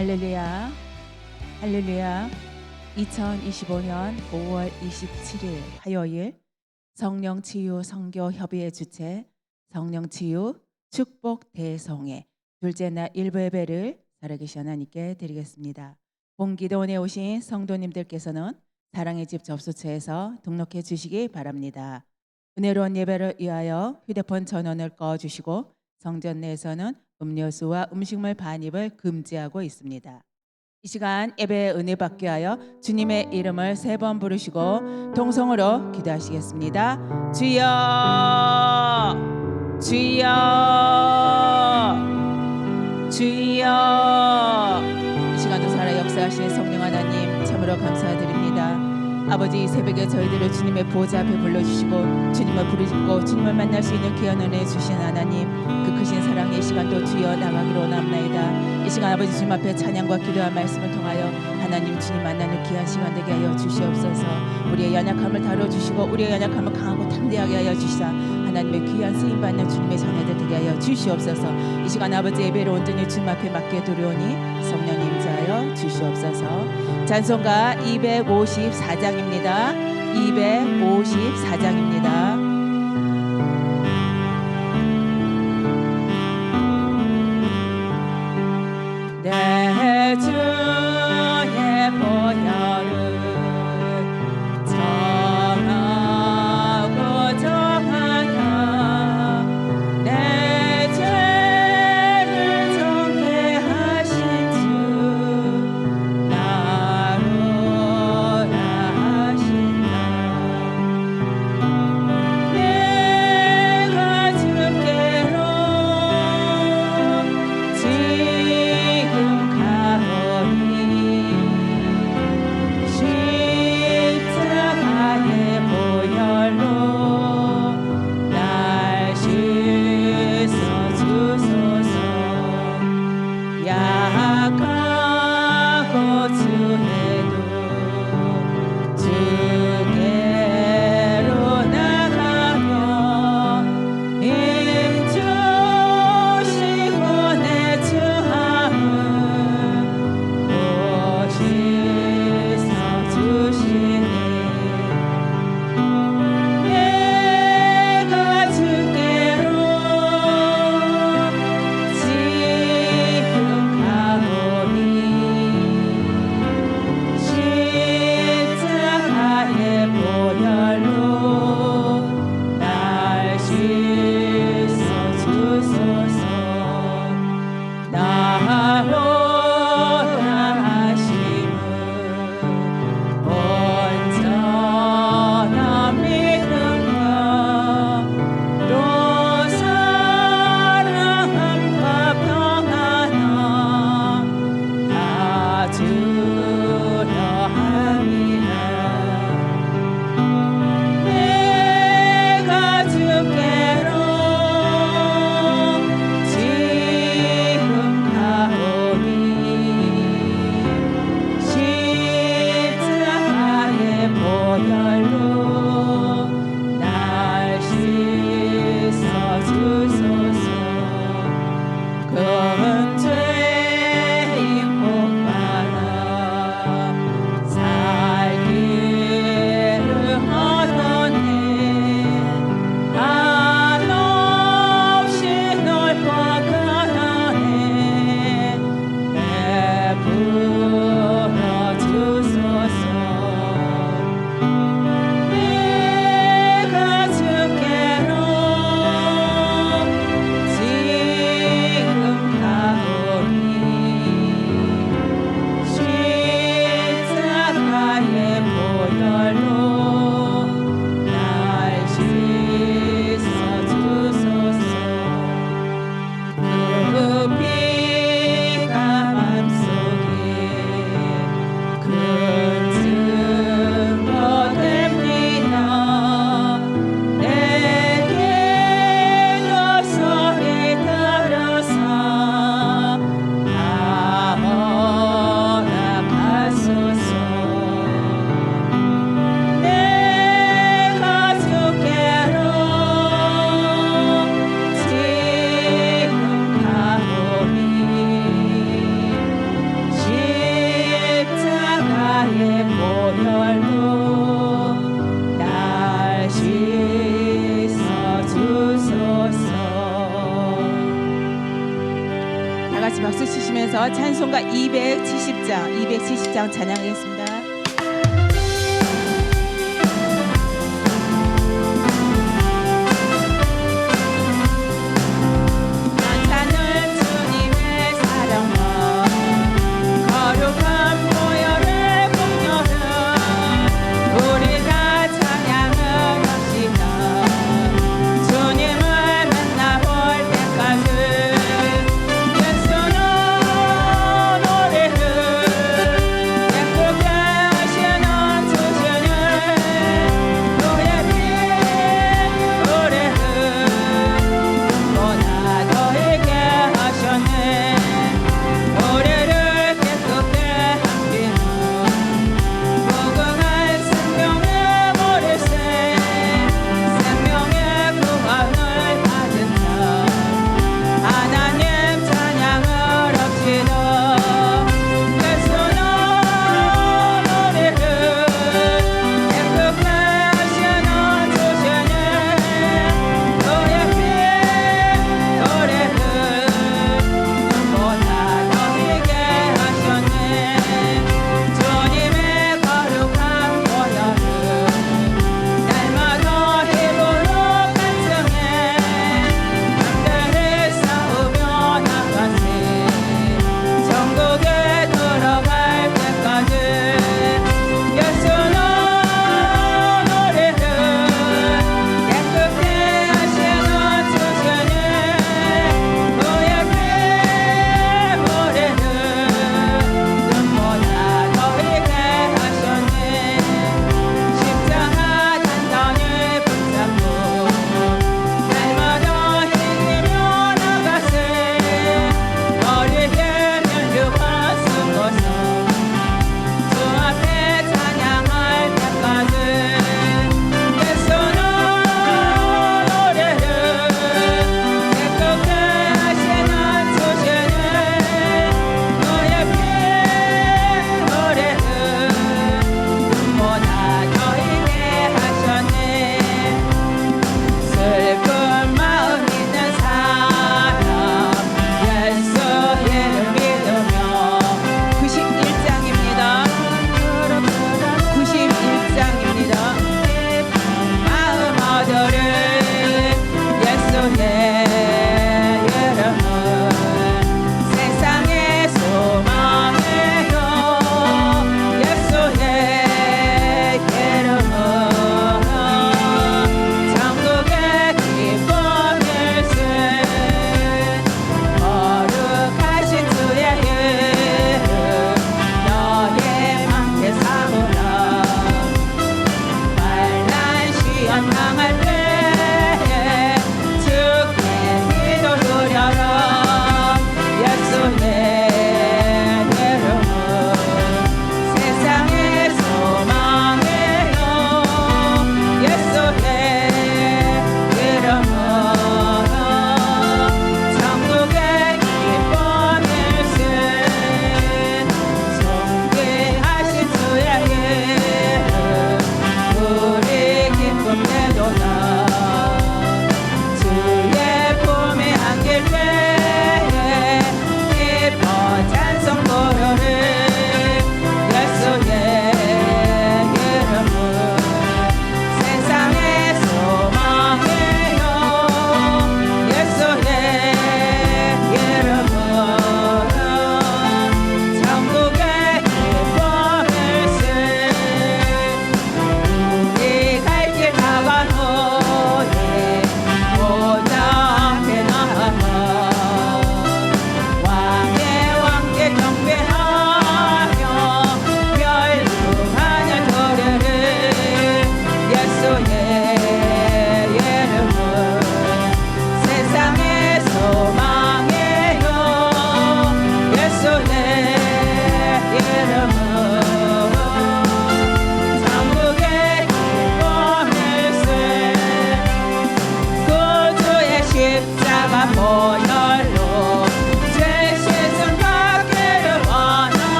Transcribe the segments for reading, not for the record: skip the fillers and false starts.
할렐루야, 할렐루야. 2025년 5월 27일 화요일 성령치유 선교협의회 주최 성령치유 축복 대성회 둘째 날 일부 예배를 살아계신 하나님께 드리겠습니다. 본기도원에 오신 성도님들께서는 사랑의 집 접수처에서 등록해 주시기 바랍니다. 은혜로운 예배를 위하여 휴대폰 전원을 꺼주시고 성전 내에서는 음료수와 음식물 반입을 금지하고 있습니다. 이 시간 예배의 은혜 받기 위하여 주님의 이름을 3번 부르시고 통성으로 기도하시겠습니다. 주여, 주여, 주여. 이 시간도 살아 역사하신 성령 하나님 참으로 감사드립니다. 아버지, 이 새벽에 저희들을 주님의 보좌 앞에 불러주시고 주님을 부르짖고 주님을 만날 수 있는 귀한 은혜 주신 하나님, 그 크신 사랑의 이 시간도 주여 나가기로 원합나이다. 이 시간 아버지 주님 앞에 찬양과 기도와 말씀을 통하여 하나님 주님 만나는 귀한 시간 되게 하여 주시옵소서. 우리의 연약함을 다뤄주시고 우리의 연약함을 강하고 담대하게 하여 주시사 하나님의 귀한 쓰임받는 주님의 자녀들 되게 하여 주시옵소서. 이 시간 아버지 예배를 온전히 주님 앞에 맡겨 두려오니 성령 임재하여 주시옵소서. 찬송가 254장입니다. 254장입니다. 내 주의 보혈은 정하고 정하여 내 죄를 정케 하신 주 나로라 하신다. 내 이어서 찬송가 270장 찬양하겠습니다. 우리 기쁨 내도다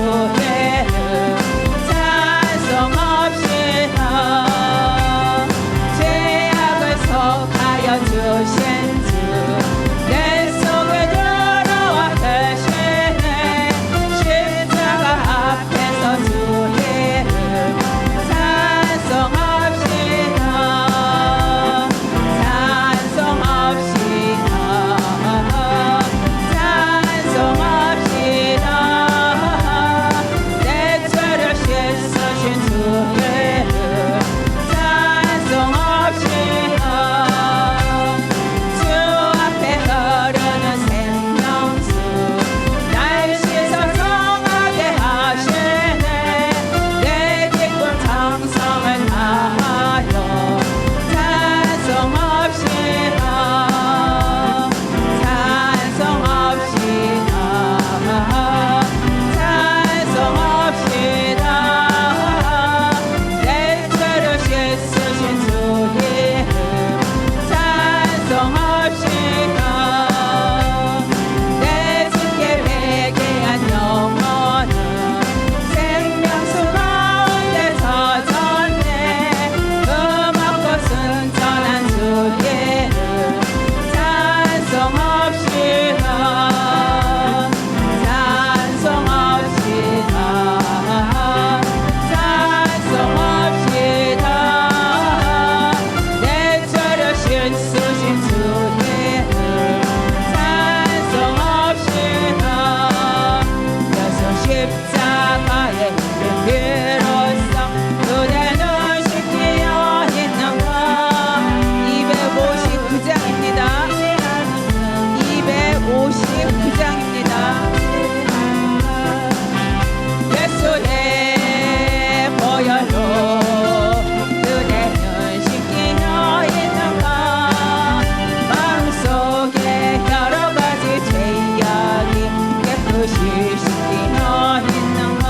주의 이름 찬송합시다. 죄악을 속하여 주신 주 내 속에 들어와 계시네. 십자가 앞에서 주의 이름 찬송합시다. 찬송합시다. 찬송합시다. 내 죄를 씻으신 주의 이름 찬송합시다. 주 앞에 흐르는 생명수 날 씻어 성하게 하시네. 내 기쁨 정성을 다하여 찬송합시다. 찬송합시다. 찬송합시다. 내 죄를 씻으신 주의 이름 찬송합시다. 내 주께 회개한 영혼은 생명수 가운데 젖었네. 음악과 순전한 주의 이름 찬송합시다. 찬송합시다. 찬송합시다. 내 죄를 씻으신 주의 이름 찬송합시다. 예수 십자가의 이름 비로소 그대는 씻기어 있는가. 259장입니다. 259장입니다. 예수의 보혈로 그대는 씻기어 있는가. 마음속에 여러 가지 죄악이 깨끗이 씻기어 있는가.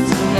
주의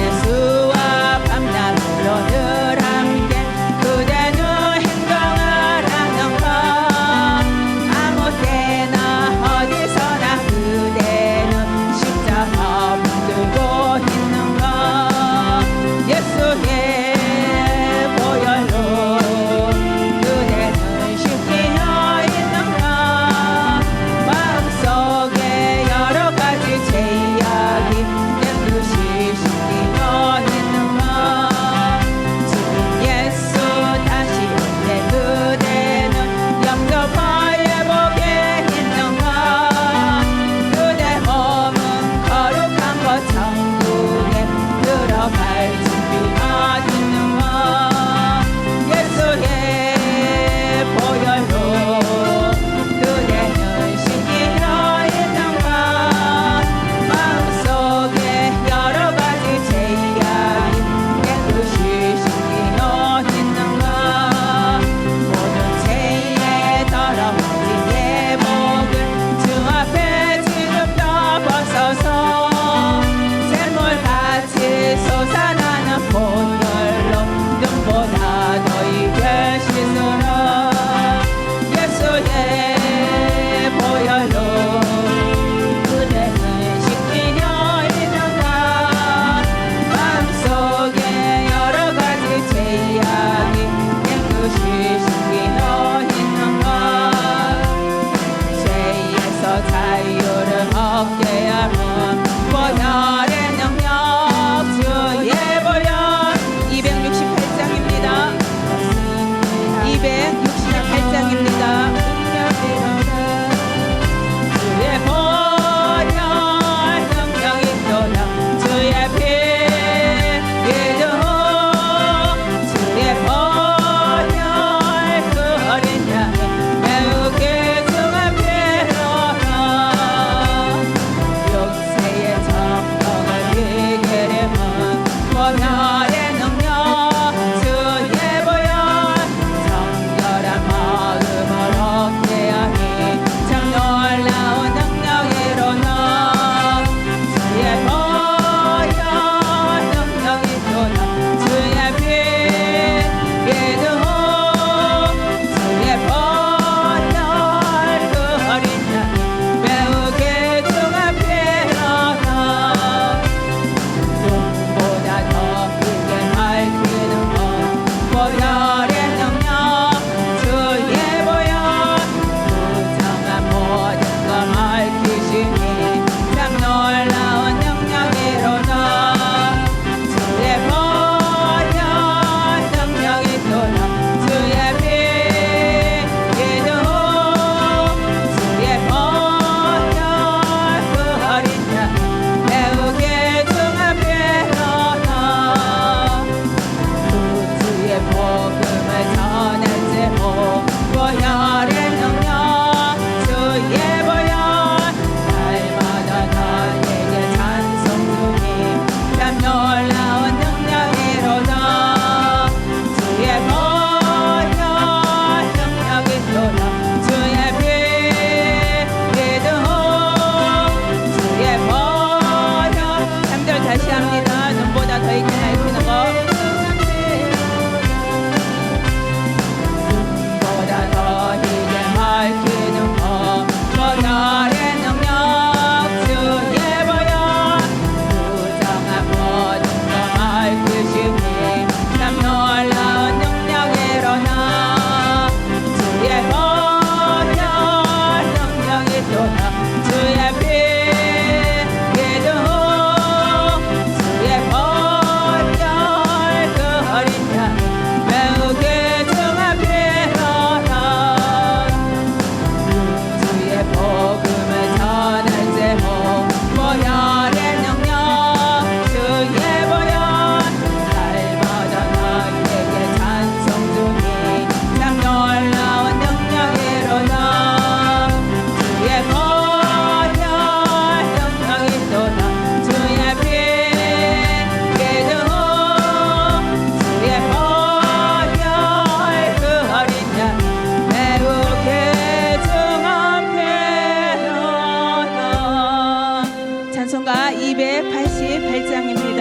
28장입니다.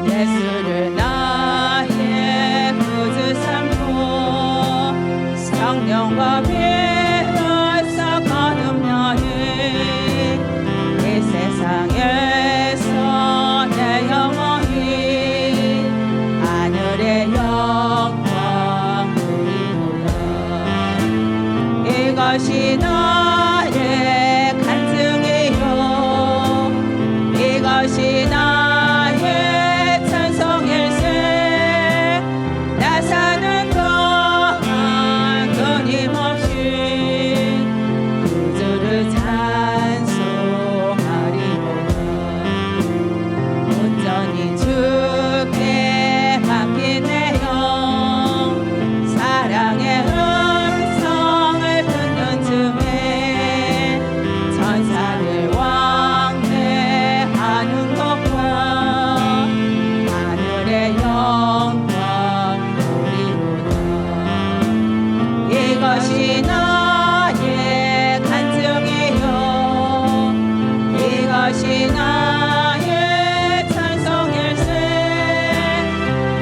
예수를 나의 구주 삼고 성령과 비로소 거듭나니 이 세상에서 내 영혼이 하늘의 영광 누리노라. 이것이 나의 간증이요 이것이 나의 찬송일세. 나 사는 동안 끊임없이 구주를 찬송하리로다. 온전히 주께 맡긴 내 영 사랑의 음성을 듣는 즈음에 천사를 왕래하는 것과 하늘의 영광 보리로다. 이것이 나의 간증이요 이것이 나의 찬송일세.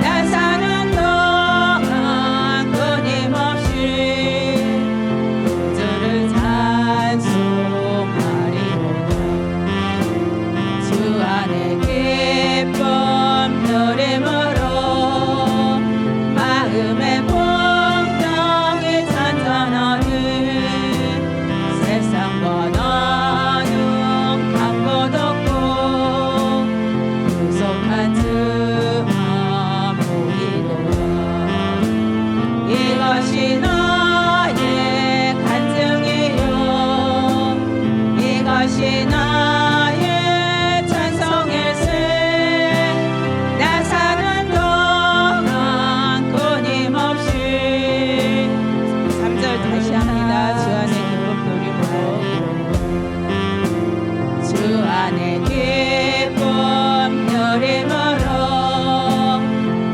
나 사는 동안 끊임없이 구주를 찬송하리로다. 주 안에 기쁨 누림으로 마음의 풍덩이 잔잔하니 세상과 나는 간 것 없고 구속한 주만 보이노라. 이것이 나의 간증이요 이것이 나의 찬송일세. 나 사는 동안 끊임없이 3절 다시 합니다. 주 안에 기쁨 누림으로 주 안에 기쁨 누림으로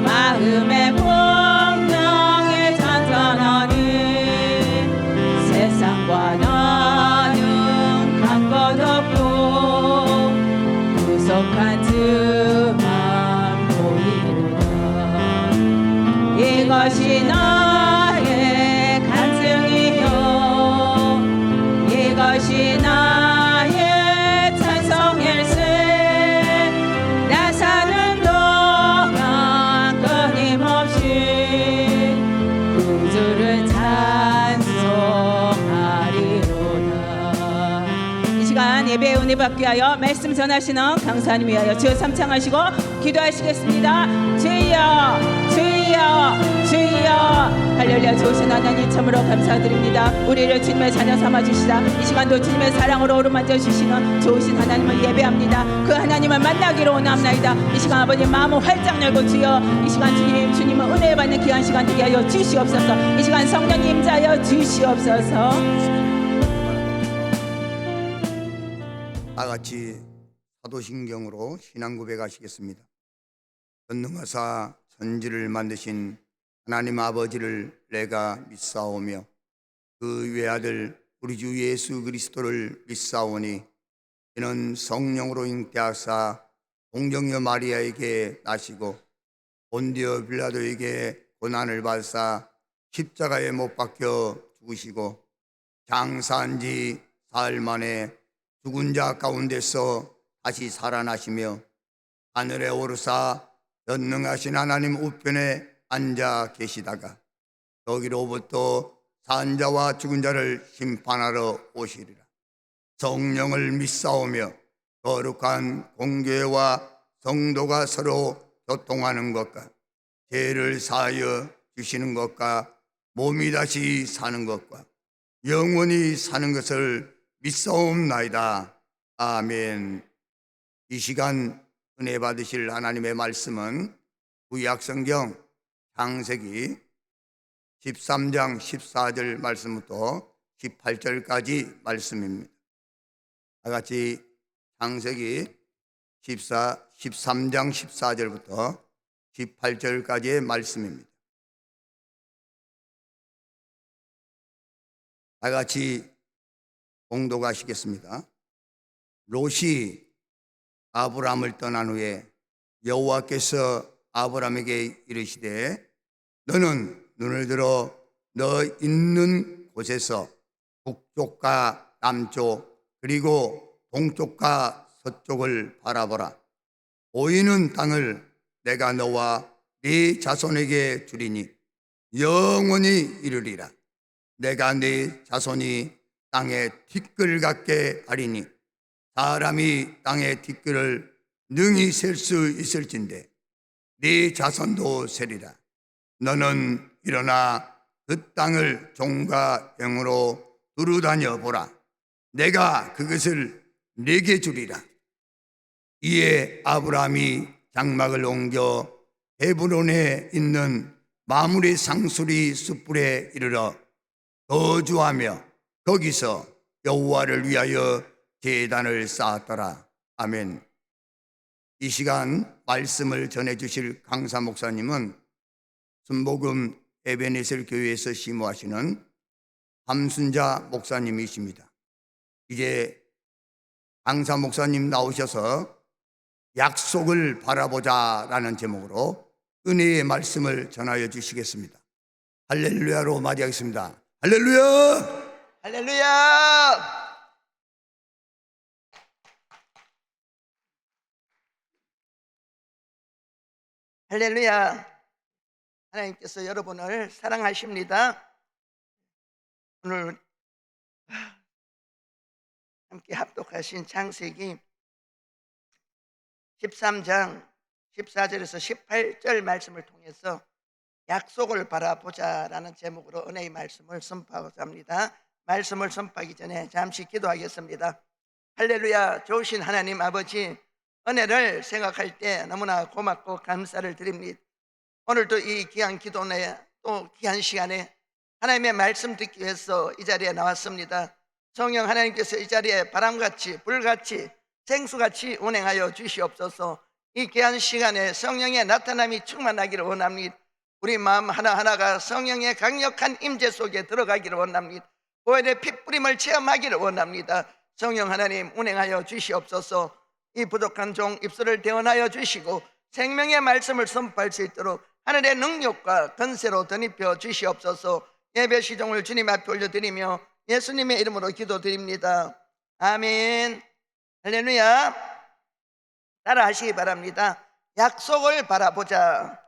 마음의 풍덩이 잔잔하니 세상과 나는 간 것 없고 구속한 주만 보이노라. 이것이 나의 간증이요 이것이 나의 찬송일세. 나 사는 동안 끊임없이 구주를 찬송하리로다. 이 시간 예배의 은혜 받기 위하여 말씀 전하시는 강사님 위하여 주여 삼창하시고 기도하시겠습니다. 주여 주여 주여. 할렐루야. 좋으신 하나님 참으로 감사드립니다. 우리를 주님의 자녀 삼아주시다 이 시간도 주님의 사랑으로 어루만져 주시는 좋으신 하나님을 예배합니다. 그 하나님을 만나기로 원합나이다. 이 시간 아버님 마음을 활짝 열고 주여 이 시간 주님을 은혜 받는 귀한 시간 되게 하여 주시옵소서. 이 시간 성령님 임자하여 주시옵소서. 다같이 사도신경으로 신앙 고백하시겠습니다. 전능하사 천지를 만드신 하나님 아버지를 내가 믿사오며 그 외아들 우리 주 예수 그리스도를 믿사오니 이는 성령으로 잉태하사 동정녀 마리아에게 나시고 본디오 빌라도에게 고난을 받사 십자가에 못 박혀 죽으시고 장사한 지 사흘 만에 죽은 자 가운데서 다시 살아나시며 하늘에 오르사 전능하신 하나님 우편에 앉아 계시다가 여기로부터 산 자와 죽은 자를 심판하러 오시리라. 성령을 믿사오며 거룩한 공교회와 성도가 서로 교통하는 것과 죄를 사하여 주시는 것과 몸이 다시 사는 것과 영원히 사는 것을 믿사옵나이다. 아멘. 이 시간 은혜 받으실 하나님의 말씀은 구약성경 창세기 13장 14절 말씀부터 18절까지 말씀입니다. 다같이 창세기 13장 14절부터 18절까지의 말씀입니다. 다 같이 봉독하시겠습니다. 롯이 아브람을 떠난 후에 여호와께서 아브람에게 이르시되 너는 눈을 들어 너 있는 곳에서 북쪽과 남쪽 그리고 동쪽과 서쪽을 바라보라. 보이는 땅을 내가 너와 네 자손에게 주리니 영원히 이르리라. 내가 네 자손이 땅의 티끌 같게 하리니 사람이 땅의 티끌을 능히 셀 수 있을진데 네 자손도 세리라. 너는 일어나 그 땅을 종과 영으로 두루다녀 보라. 내가 그것을 네게 주리라. 이에 아브라함이 장막을 옮겨 헤브론에 있는 마므레 상수리 숯불에 이르러 거주하며 거기서 여호와를 위하여 제단을 쌓았더라. 아멘. 이 시간 말씀을 전해주실 강사 목사님은 순복음 에베네셀 교회에서 심호하시는 함순자 목사님이십니다. 이제 강사 목사님 나오셔서 약속을 바라보자라는 제목으로 은혜의 말씀을 전하여 주시겠습니다. 할렐루야로 맞이하겠습니다. 할렐루야! 할렐루야! 할렐루야! 하나님께서 여러분을 사랑하십니다. 오늘 함께 합독하신 창세기 13장 14절에서 18절 말씀을 통해서 약속을 바라보자라는 제목으로 은혜의 말씀을 선포하고자 합니다. 말씀을 선포하기 전에 잠시 기도하겠습니다. 할렐루야. 좋으신 하나님 아버지, 은혜를 생각할 때 너무나 고맙고 감사를 드립니다. 오늘도 이 귀한 기도 내에 또 귀한 시간에 하나님의 말씀 듣기 위해서 이 자리에 나왔습니다. 성령 하나님께서 이 자리에 바람같이 불같이 생수같이 운행하여 주시옵소서. 이 귀한 시간에 성령의 나타남이 충만하기를 원합니다. 우리 마음 하나하나가 성령의 강력한 임재 속에 들어가기를 원합니다. 보혈의 핏뿌림을 체험하기를 원합니다. 성령 하나님 운행하여 주시옵소서. 이 부족한 종 입술을 대언하여 주시고 생명의 말씀을 선포할 수 있도록 하늘의 능력과 권세로 덧입혀 주시옵소서. 예배 시종을 주님 앞에 올려드리며 예수님의 이름으로 기도드립니다. 아멘. 할렐루야. 따라 하시기 바랍니다. 약속을 바라보자.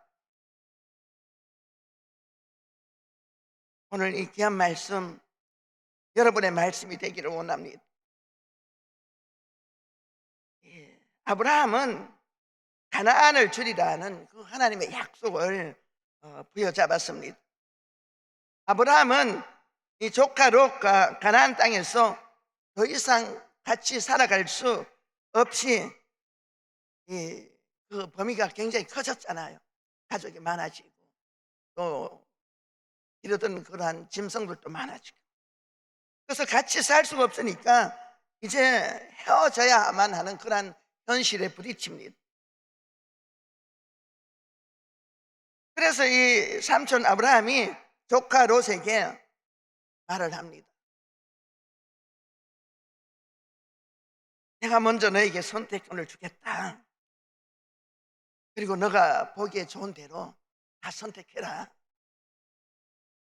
오늘 이 귀한 말씀 여러분의 말씀이 되기를 원합니다. 아브라함은 가나안을 주리라는 그 하나님의 약속을 부여잡았습니다. 아브라함은 이 조카 롯과 가나안 땅에서 더 이상 같이 살아갈 수 없이 그 범위가 굉장히 커졌잖아요. 가족이 많아지고 또 이러던 그러한 짐승들도 많아지고, 그래서 같이 살 수가 없으니까 이제 헤어져야만 하는 그러한 현실에 부딪힙니다. 그래서 이 삼촌 아브라함이 조카 롯에게 말을 합니다. 내가 먼저 너에게 선택권을 주겠다. 그리고 너가 보기에 좋은 대로 다 선택해라.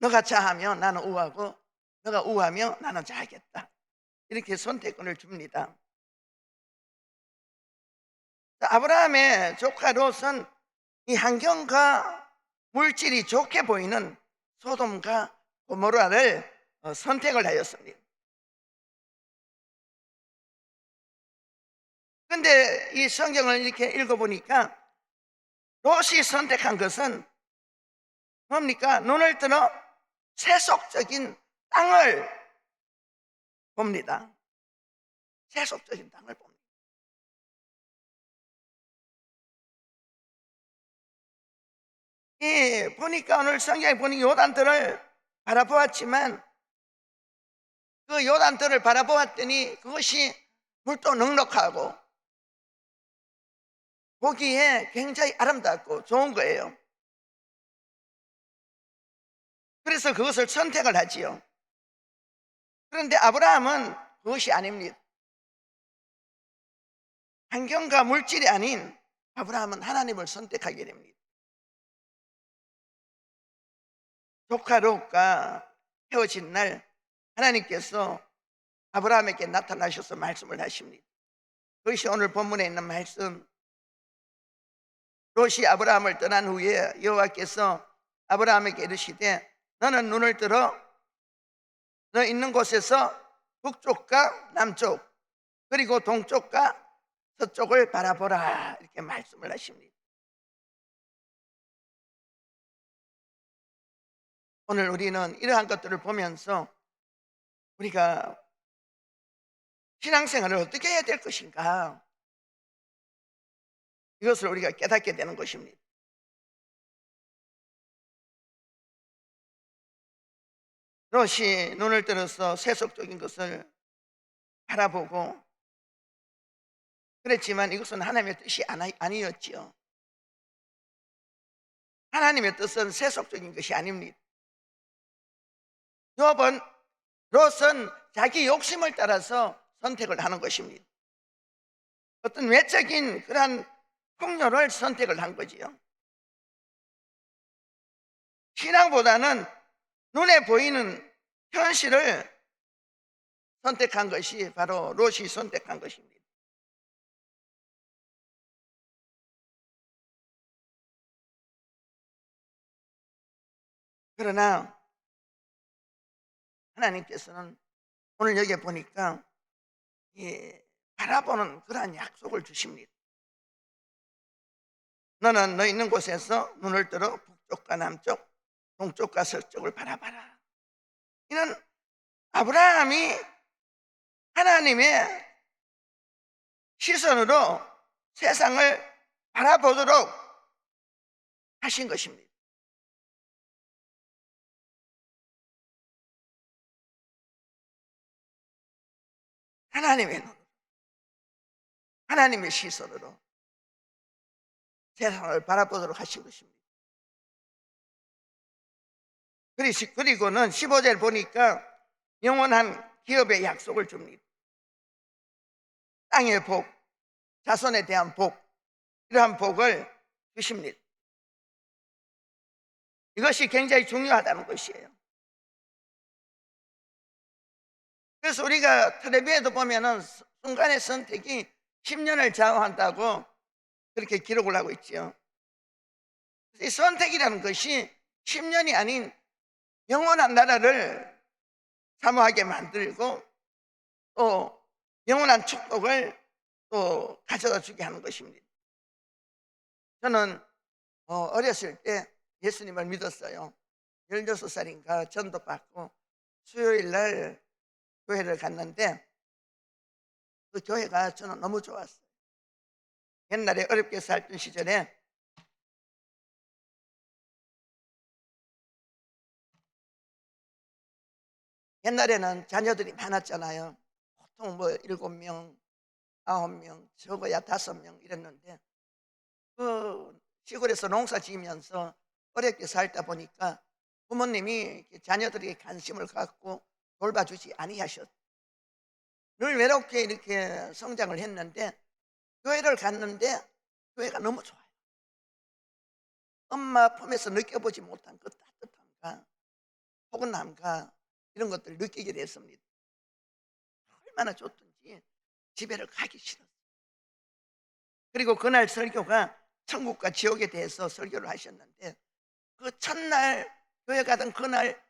너가 자하면 나는 우하고 너가 우하면 나는 자하겠다. 이렇게 선택권을 줍니다. 아브라함의 조카 롯은 이 환경과 물질이 좋게 보이는 소돔과 고모라를 선택을 하였습니다. 그런데 이 성경을 이렇게 읽어보니까 롯이 선택한 것은 뭡니까? 눈을 들어 세속적인 땅을 봅니다. 세속적인 땅을 봅니다. 보니까 오늘 성경에 보니 요단들을 바라보았지만 그 요단들을 바라보았더니 그것이 물도 넉넉하고 보기에 굉장히 아름답고 좋은 거예요. 그래서 그것을 선택을 하지요. 그런데 아브라함은 그것이 아닙니다. 환경과 물질이 아닌 아브라함은 하나님을 선택하게 됩니다. 조카 롯과 헤어진 날 하나님께서 아브라함에게 나타나셔서 말씀을 하십니다. 그것이 오늘 본문에 있는 말씀. 롯이 아브라함을 떠난 후에 여호와께서 아브라함에게 이르시되 너는 눈을 들어 너 있는 곳에서 북쪽과 남쪽 그리고 동쪽과 서쪽을 바라보라, 이렇게 말씀을 하십니다. 오늘 우리는 이러한 것들을 보면서 우리가 신앙생활을 어떻게 해야 될 것인가, 이것을 우리가 깨닫게 되는 것입니다. 롯이 눈을 들어서 세속적인 것을 바라보고 그랬지만 이것은 하나님의 뜻이 아니었지요. 하나님의 뜻은 세속적인 것이 아닙니다. 욥은 롯은 자기 욕심을 따라서 선택을 하는 것입니다. 어떤 외적인 그러한 풍요를 선택을 한 거지요. 신앙보다는 눈에 보이는 현실을 선택한 것이 바로 롯이 선택한 것입니다. 그러나 하나님께서는 오늘 여기에 보니까 바라보는 그러한 약속을 주십니다. 너는 너 있는 곳에서 눈을 들어 북쪽과 남쪽 동쪽과 서쪽을 바라봐라. 이는 아브라함이 하나님의 시선으로 세상을 바라보도록 하신 것입니다. 하나님의 눈, 하나님의 시선으로 세상을 바라보도록 하신 것입니다. 그리고는 15절 보니까 영원한 기업의 약속을 줍니다. 땅의 복, 자손에 대한 복, 이러한 복을 주십니다. 이것이 굉장히 중요하다는 것이에요. 그래서 우리가 텔레비에도 보면은 순간의 선택이 10년을 좌우한다고 그렇게 기록을 하고 있죠. 이 선택이라는 것이 10년이 아닌 영원한 나라를 사모하게 만들고 또 영원한 축복을 또 가져다 주게 하는 것입니다. 저는 어렸을 때 예수님을 믿었어요. 16살인가 전도받고 수요일 날 교회를 갔는데 그 교회가 저는 너무 좋았어요. 옛날에 어렵게 살던 시절에 옛날에는 자녀들이 많았잖아요. 보통 뭐 7명, 9명, 적어야 5명 이랬는데 그 시골에서 농사 지으면서 어렵게 살다 보니까 부모님이 자녀들에게 관심을 갖고 돌봐주지 아니하셨. 늘 외롭게 이렇게 성장을 했는데 교회를 갔는데 교회가 너무 좋아요. 엄마 품에서 느껴보지 못한 그 따뜻함과 포근함과 이런 것들을 느끼게 됐습니다. 얼마나 좋든지 집에를 가기 싫었어요. 그리고 그날 설교가 천국과 지옥에 대해서 설교를 하셨는데 그 첫날 교회 가던 그날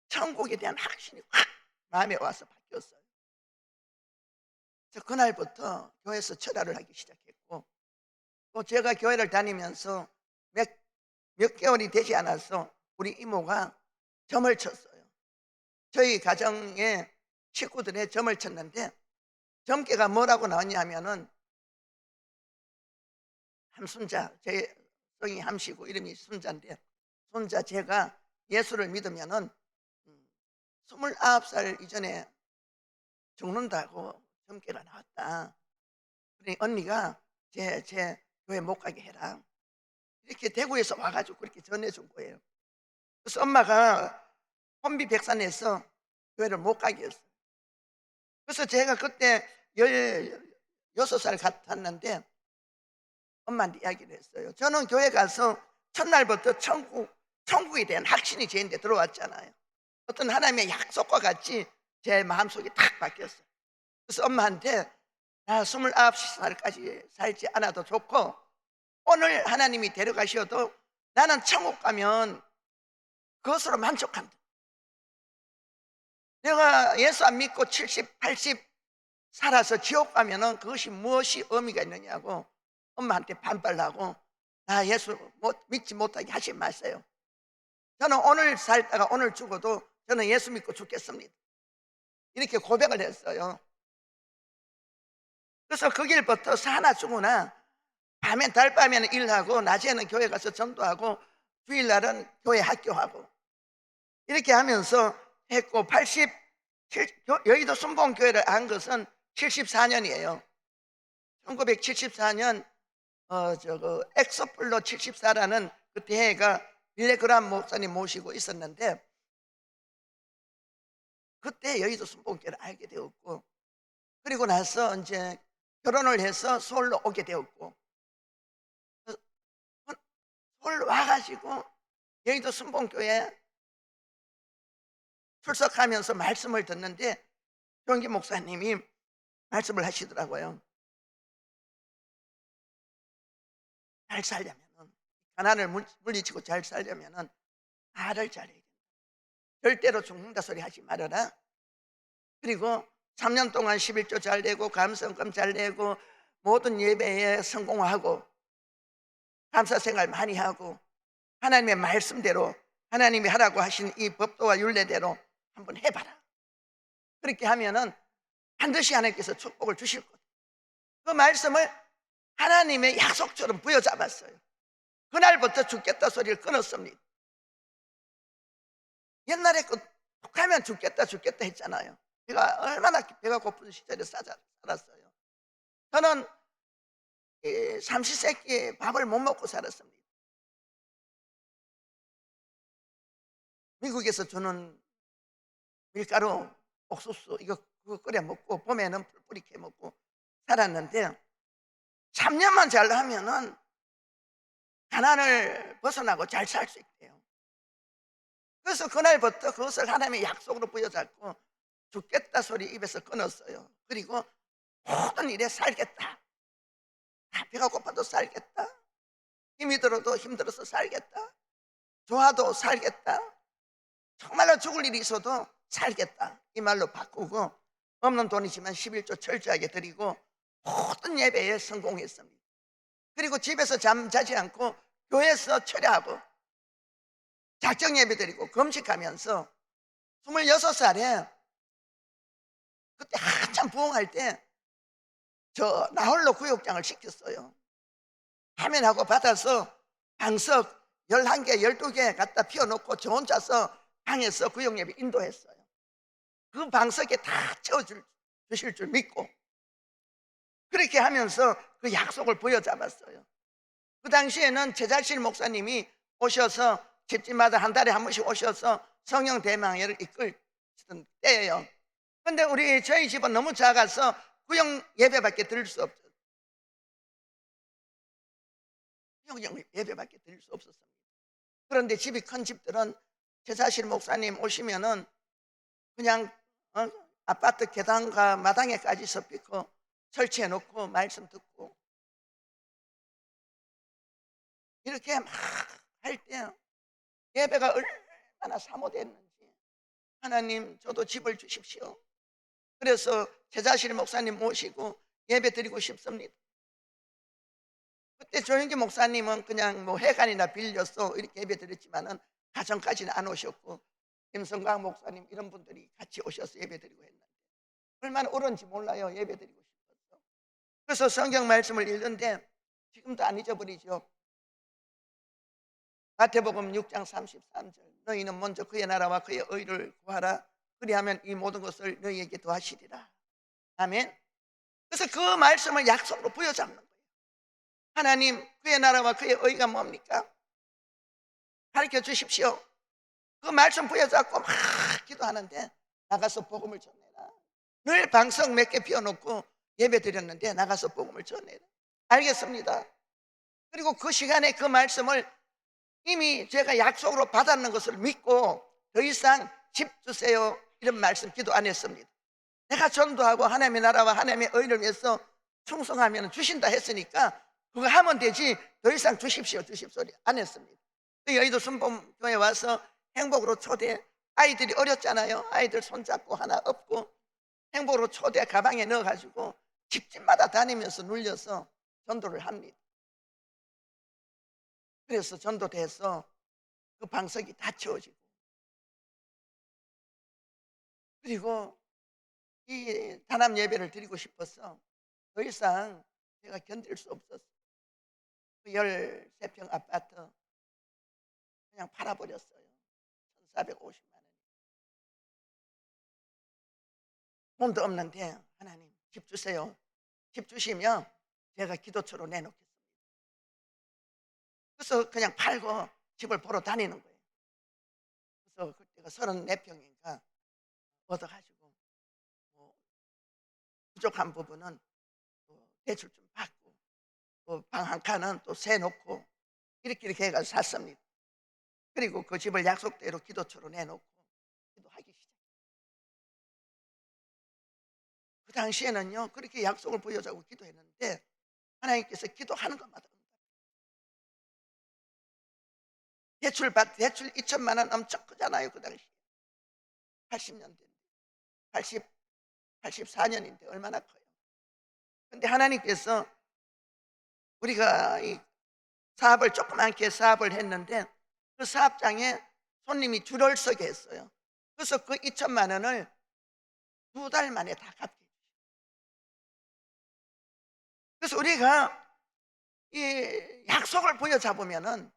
천국에 대한 확신이 확 마음에 와서 바뀌었어요. 그래서 그날부터 교회에서 철야를 하기 시작했고 또 제가 교회를 다니면서 몇 개월이 되지 않아서 우리 이모가 점을 쳤어요. 저희 가정의 식구들의 점을 쳤는데 점괘가 뭐라고 나왔냐면은 함순자, 제 성이 함씨고 이름이 순자인데 순자 제가 예수를 믿으면은 29살 이전에 죽는다고 점괘가 나왔다. 그러니 언니가 제 교회 못 가게 해라. 이렇게 대구에서 와가지고 그렇게 전해준 거예요. 그래서 엄마가 혼비백산에서 교회를 못 가게 했어요. 그래서 제가 그때 16살 같았는데 엄마한테 이야기를 했어요. 저는 교회 가서 첫날부터 천국에 대한 확신이 제 인데 들어왔잖아요. 어떤 하나님의 약속과 같이 제 마음속이 탁 바뀌었어요. 그래서 엄마한테 나 29살까지 살지 않아도 좋고 오늘 하나님이 데려가셔도 나는 천국 가면 그것으로 만족한다. 내가 예수 안 믿고 70, 80 살아서 지옥 가면은 그것이 무엇이 의미가 있느냐고 엄마한테 반발하고 나 예수 믿지 못하게 하지 마세요. 저는 오늘 살다가 오늘 죽어도 저는 예수 믿고 죽겠습니다. 이렇게 고백을 했어요. 그래서 그 길부터 사나 죽으나 밤엔 달밤에는 일하고 낮에는 교회 가서 전도하고 주일날은 교회 학교하고 이렇게 하면서 했고 여의도 순복음교회를 한 것은 74년이에요. 1974년 엑소플로 74라는 그 대회가 빌레그람 목사님 모시고 있었는데 그때 여의도 순복음교회를 알게 되었고 그리고 나서 이제 결혼을 해서 서울로 오게 되었고 서울로 와가지고 여의도 순복음교회 출석하면서 말씀을 듣는데 조영기 목사님이 말씀을 하시더라고요. 잘 살려면은 가난을 물리치고 잘 살려면은 말을 잘해야 된다. 절대로 죽는다 소리 하지 말아라. 그리고 3년 동안 11조 잘 내고 감성금 잘 내고 모든 예배에 성공하고 감사 생활 많이 하고 하나님의 말씀대로 하나님이 하라고 하신 이 법도와 율례대로 한번 해봐라. 그렇게 하면은 반드시 하나님께서 축복을 주실 거다. 그 말씀을 하나님의 약속처럼 부여잡았어요. 그날부터 죽겠다 소리를 끊었습니다. 옛날에 하면 죽겠다 했잖아요. 제가 얼마나 배가 고픈 시절에 살았어요. 저는 삼시세끼 밥을 못 먹고 살았습니다. 미국에서 주는 밀가루, 옥수수 그거 끓여 먹고 봄에는 풀뿌리 캐 먹고 살았는데 3년만 잘 하면은 가난을 벗어나고 잘 살 수 있대요. 그래서 그날부터 그것을 하나님의 약속으로 부여잡고 죽겠다 소리 입에서 끊었어요. 그리고 모든 일에 살겠다. 배가 고파도 살겠다. 힘이 들어도 힘들어서 살겠다. 좋아도 살겠다. 정말로 죽을 일이 있어도 살겠다. 이 말로 바꾸고 없는 돈이지만 11조 철저하게 드리고 모든 예배에 성공했습니다. 그리고 집에서 잠자지 않고 교회에서 철야하고 작정 예배 드리고 금식하면서 26살에 그때 한참 부흥할 때 저 나홀로 구역장을 시켰어요. 화면하고 받아서 방석 11개, 12개 갖다 피워놓고 저 혼자서 방에서 구역 예배 인도했어요. 그 방석에 다 채워주실 줄 믿고 그렇게 하면서 그 약속을 부여잡았어요. 그 당시에는 제자실 목사님이 오셔서 집집마다 한 달에 한 번씩 오셔서 성령 대망회를 이끌던 때예요. 근데 저희 집은 너무 작아서 구역 예배밖에 드릴 수 없어요. 구역 예배밖에 드릴 수 없었습니다. 그런데 집이 큰 집들은 제자실 목사님 오시면은 그냥 아파트 계단과 마당에까지 섭히고 설치해 놓고 말씀 듣고 이렇게 막 할 때 예배가 얼마나 사모됐는지 하나님 저도 집을 주십시오. 그래서 제자실 목사님 모시고 예배 드리고 싶습니다. 그때 조영기 목사님은 그냥 뭐 회관이나 빌려서 이렇게 예배 드렸지만은 가정까지는 안 오셨고 김성광 목사님 이런 분들이 같이 오셔서 예배 드리고 했는데 얼마나 옳은지 몰라요. 예배 드리고 싶어서. 그래서 성경 말씀을 읽는데 지금도 안 잊어버리죠. 마태복음 6장 33절 너희는 먼저 그의 나라와 그의 의를 구하라. 그리하면 이 모든 것을 너희에게 더하시리라. 아멘. 그래서 그 말씀을 약속으로 부여잡는 거예요. 하나님 그의 나라와 그의 의가 뭡니까? 가르쳐 주십시오. 그 말씀 부여잡고 막 기도하는데 나가서 복음을 전해라. 늘 방석 몇 개 피워놓고 예배 드렸는데 나가서 복음을 전해라. 알겠습니다. 그리고 그 시간에 그 말씀을 이미 제가 약속으로 받았는 것을 믿고 더 이상 집 주세요 이런 말씀 기도 안 했습니다. 내가 전도하고 하나님의 나라와 하나님의 의를 위해서 충성하면 주신다 했으니까 그거 하면 되지 더 이상 주십시오 주십소리 안 했습니다. 여의도 순복음교회 와서 행복으로 초대, 아이들이 어렸잖아요. 아이들 손잡고 하나 업고 행복으로 초대 가방에 넣어가지고 집집마다 다니면서 눌려서 전도를 합니다. 그래서 전도돼서 그 방석이 다 채워지고, 그리고 이 단합 예배를 드리고 싶어서 더 이상 제가 견딜 수 없었어요. 그 13평 아파트 그냥 팔아버렸어요. 1,450만 원. 돈도 없는데 하나님 집 주세요. 집 주시면 제가 기도처로 내놓겠습니다. 그래서 그냥 팔고 집을 보러 다니는 거예요. 그래서 그때가 34평인가 얻어가지고 뭐 부족한 부분은 또 대출 좀 받고 또 방 한 칸은 또 세 놓고 이렇게 해가지고 샀습니다. 그리고 그 집을 약속대로 기도처로 내놓고 기도하기 시작. 그 당시에는요 그렇게 약속을 보여주고 기도했는데 하나님께서 기도하는 것마다 대출 2천만 원 엄청 크잖아요. 그 당시 80년대 84년인데 얼마나 커요. 근데 하나님께서 우리가 이 사업을 조그맣게 사업을 했는데 그 사업장에 손님이 줄을 서게 했어요. 그래서 그 2천만 원을 2달 만에 다 갚게 해주셨어요. 그래서 우리가 이 약속을 보여잡으면은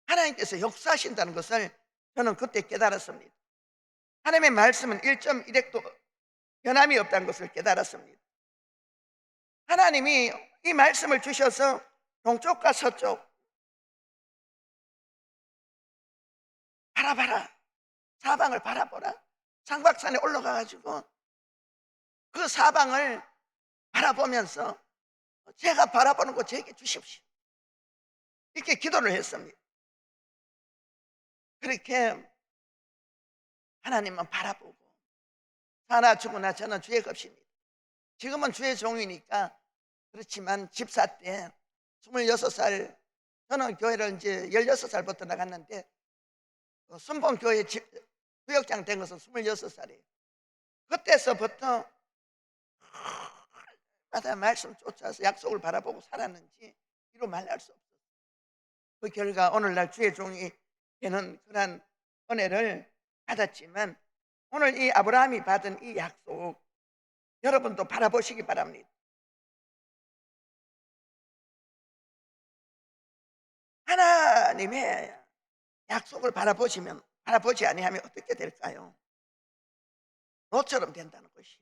하나님께서 역사하신다는 것을 저는 그때 깨달았습니다. 하나님의 말씀은 1.1핵도 변함이 없다는 것을 깨달았습니다. 하나님이 이 말씀을 주셔서 동쪽과 서쪽 바라봐라, 사방을 바라보라. 상박산에 올라가가지고 그 사방을 바라보면서 제가 바라보는 거 제게 주십시오. 이렇게 기도를 했습니다. 그렇게 하나님만 바라보고 사나 죽으나 저는 주의 것입니다. 지금은 주의 종이니까 그렇지만 집사 때 26살, 저는 교회를 이제 16살부터 나갔는데 순복음교회 구역장 된 것은 26살이에요. 그때서부터 마다 말씀 쫓아서 약속을 바라보고 살았는지 이루 말할 수 없어요. 그 결과 오늘날 주의 종이 되는 그런 은혜를 받았지만 오늘 이 아브라함이 받은 이 약속 여러분도 바라보시기 바랍니다. 하나님의 약속을 바라보지 아니하면 어떻게 될까요? 롯처럼 된다는 것이에요.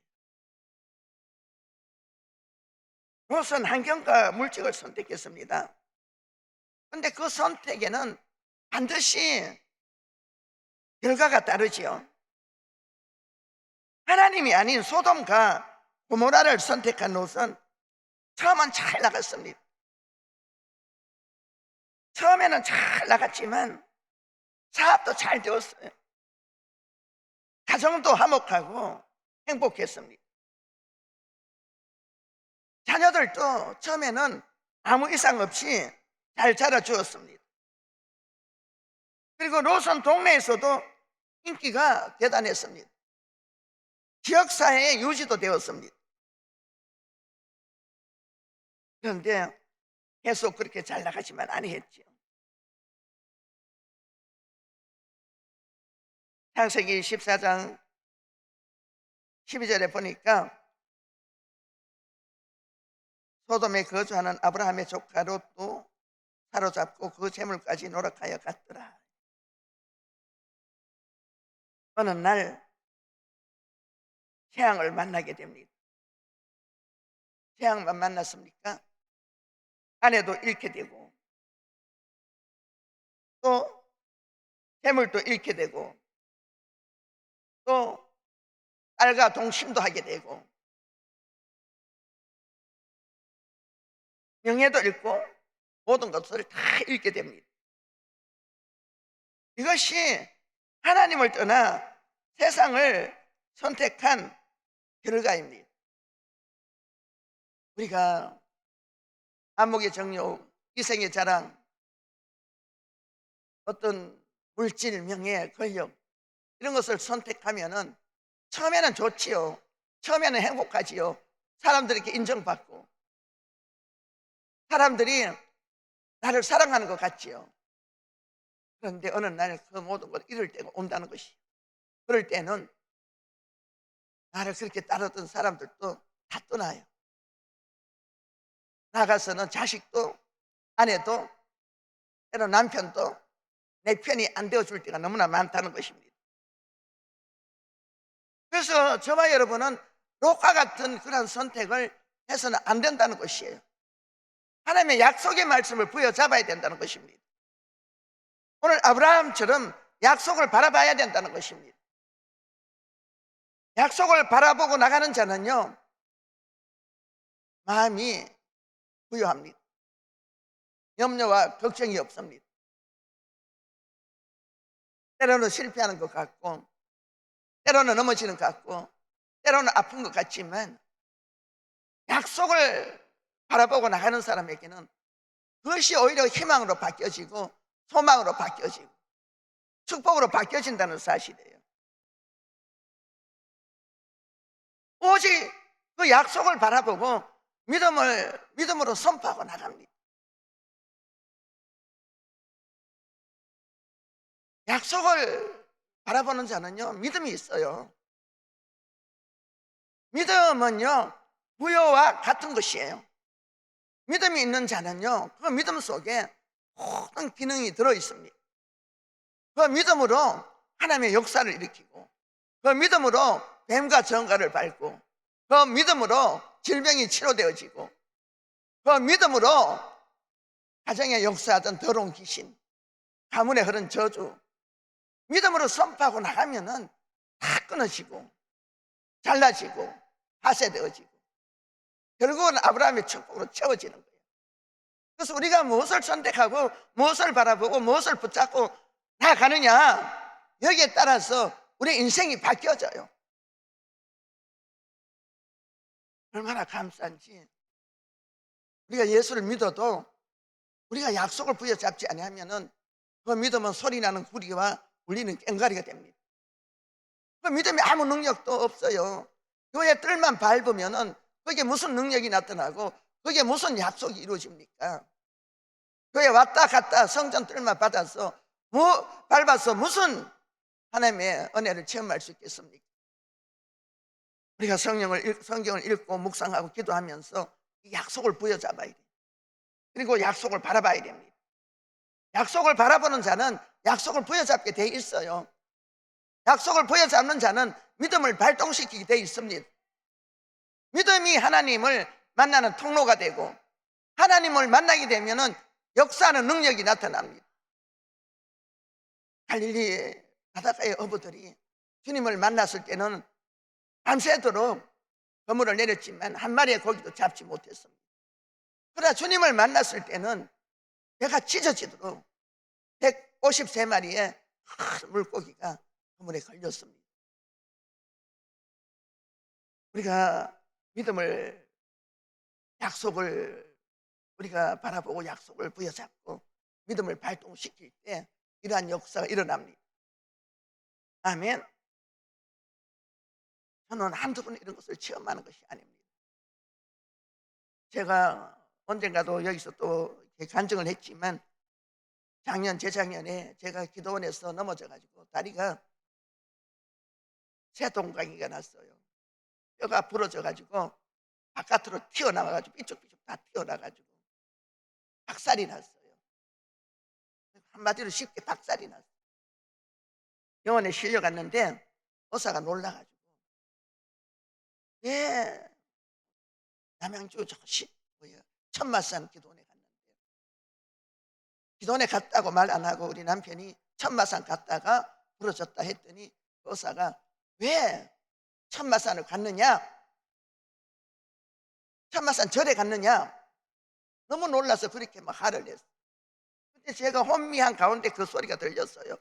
롯은 환경과 물질을 선택했습니다. 그런데 그 선택에는 반드시 결과가 따르지요. 하나님이 아닌 소돔과 고모라를 선택한 롯은 처음은 잘 나갔습니다. 처음에는 잘 나갔지만 사업도 잘 되었어요. 가정도 화목하고 행복했습니다. 자녀들도 처음에는 아무 이상 없이 잘 자라주었습니다. 그리고 롯은 동네에서도 인기가 대단했습니다. 지역사회에 유지도 되었습니다. 그런데 계속 그렇게 잘 나가지만 아니했죠. 창세기 14장 12절에 보니까 소돔에 거주하는 아브라함의 조카 롯도 사로잡고 그 재물까지 노력하여 갔더라. 어느 날 재앙을 만나게 됩니다. 재앙만 만났습니까? 아내도 잃게 되고 또 재물도 잃게 되고 또 딸과 동심도 하게 되고 명예도 잃고 모든 것을 다 잃게 됩니다. 이것이 하나님을 떠나 세상을 선택한 결과입니다. 우리가 안목의 정욕, 이생의 자랑, 어떤 물질, 명예, 권력 이런 것을 선택하면은 처음에는 좋지요. 처음에는 행복하지요. 사람들에게 인정받고 사람들이 나를 사랑하는 것 같지요. 그런데 어느 날 그 모든 걸 잃을 때가 온다는 것이. 그럴 때는 나를 그렇게 따르던 사람들도 다 떠나요. 나가서는 자식도 아내도 때로 남편도 내 편이 안 되어줄 때가 너무나 많다는 것입니다. 그래서 저와 여러분은 롯과 같은 그런 선택을 해서는 안 된다는 것이에요. 하나님의 약속의 말씀을 부여잡아야 된다는 것입니다. 오늘 아브라함처럼 약속을 바라봐야 된다는 것입니다. 약속을 바라보고 나가는 자는요, 마음이 부유합니다. 염려와 걱정이 없습니다. 때로는 실패하는 것 같고 때로는 넘어지는 것 같고 때로는 아픈 것 같지만 약속을 바라보고 나가는 사람에게는 그것이 오히려 희망으로 바뀌어지고 소망으로 바뀌어지고 축복으로 바뀌어진다는 사실이에요. 오직 그 약속을 바라보고 믿음으로 선포하고 나갑니다. 약속을 바라보는 자는요, 믿음이 있어요. 믿음은요, 부여와 같은 것이에요. 믿음이 있는 자는요, 그 믿음 속에 모든 기능이 들어있습니다. 그 믿음으로 하나님의 역사를 일으키고, 그 믿음으로 뱀과 정갈을 밟고, 그 믿음으로 질병이 치료되어지고, 그 믿음으로 가정에 역사하던 더러운 귀신, 가문에 흐른 저주, 믿음으로 선포하고 나가면은 다 끊어지고 잘라지고 하세되어지고 결국은 아브라함의 축복으로 채워지는 거예요. 그래서 우리가 무엇을 선택하고 무엇을 바라보고 무엇을 붙잡고 나가느냐, 여기에 따라서 우리 인생이 바뀌어져요. 얼마나 감사한지. 우리가 예수를 믿어도 우리가 약속을 부여잡지 아니하면은 그 믿음은 소리나는 구리와 울리는 꽹과리가 됩니다. 그 믿음이 아무 능력도 없어요. 교회 뜰만 밟으면은 그게 무슨 능력이 나타나고 그게 무슨 약속이 이루어집니까? 교회 왔다 갔다 성전 뜰만 받아서 밟아서 무슨 하나님의 은혜를 체험할 수 있겠습니까? 우리가 성경을 읽고 묵상하고 기도하면서 이 약속을 부여잡아야 돼요. 그리고 약속을 바라봐야 됩니다. 약속을 바라보는 자는 약속을 부여잡게 돼 있어요. 약속을 부여잡는 자는 믿음을 발동시키게 돼 있습니다. 믿음이 하나님을 만나는 통로가 되고 하나님을 만나게 되면은 역사하는 능력이 나타납니다. 갈릴리 바닷가의 어부들이 주님을 만났을 때는 밤새도록 그물을 내렸지만 한 마리의 고기도 잡지 못했습니다. 그러나 주님을 만났을 때는 배가 찢어지도록 153마리의 큰 물고기가 그물에 걸렸습니다. 우리가 믿음을, 약속을 우리가 바라보고 약속을 부여잡고 믿음을 발동시킬 때 이러한 역사가 일어납니다. 아멘. 저는 한두 번 이런 것을 체험하는 것이 아닙니다. 제가 언젠가도 여기서 또 간증을 했지만 재작년에 제가 기도원에서 넘어져가지고 다리가 새동강이가 났어요. 뼈가 부러져가지고 바깥으로 튀어나와가지고 삐쭉삐쭉 다 튀어나가지고 박살이 났어요. 한마디로 쉽게 박살이 났어요. 병원에 실려갔는데 의사가 놀라가지고 남양주 천마산 기도원에 갔는데 기도원에 갔다고 말 안 하고 우리 남편이 천마산 갔다가 부러졌다 했더니 그 의사가 왜 천마산을 갔느냐? 천마산 절에 갔느냐? 너무 놀라서 그렇게 막 화를 냈어요. 근데 제가 혼미한 가운데 그 소리가 들렸어요.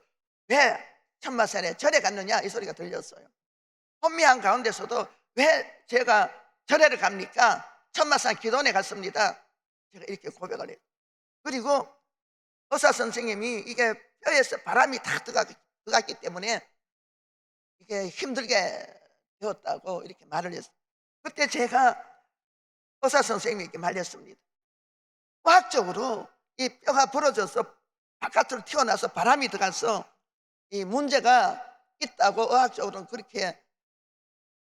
왜 천마산에 절에 갔느냐? 이 소리가 들렸어요. 혼미한 가운데서도 왜 제가 절에를 갑니까? 천마산 기도원에 갔습니다. 제가 이렇게 고백을 해요. 그리고 의사 선생님이 이게 뼈에서 바람이 다 들어갔기 때문에 이게 힘들게 되었다고 이렇게 말을 했어요. 그때 제가 의사 선생님에게 말했습니다. 과학적으로 이 뼈가 부러져서 바깥으로 튀어나와서 바람이 들어가서 이 문제가 있다고 의학적으로는 그렇게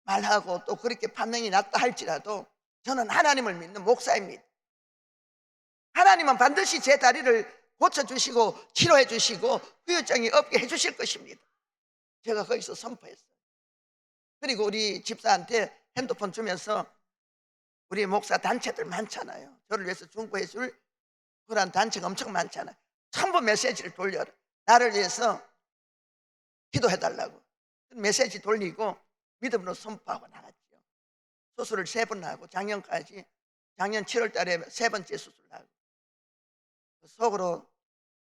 말하고 또 그렇게 판명이 났다 할지라도 저는 하나님을 믿는 목사입니다. 하나님은 반드시 제 다리를 고쳐주시고 치료해 주시고 후유증이 없게 해주실 것입니다. 제가 거기서 선포했어요. 그리고 우리 집사한테 핸드폰 주면서 우리 목사 단체들 많잖아요. 저를 위해서 중보해 줄 그런 단체가 엄청 많잖아요. 전부 메시지를 돌려라. 나를 위해서 기도해달라고 메시지 돌리고 믿음으로 선포하고 나갔죠. 수술을 3번 하고 작년까지 작년 7월 달에 3번째 수술을 하고 속으로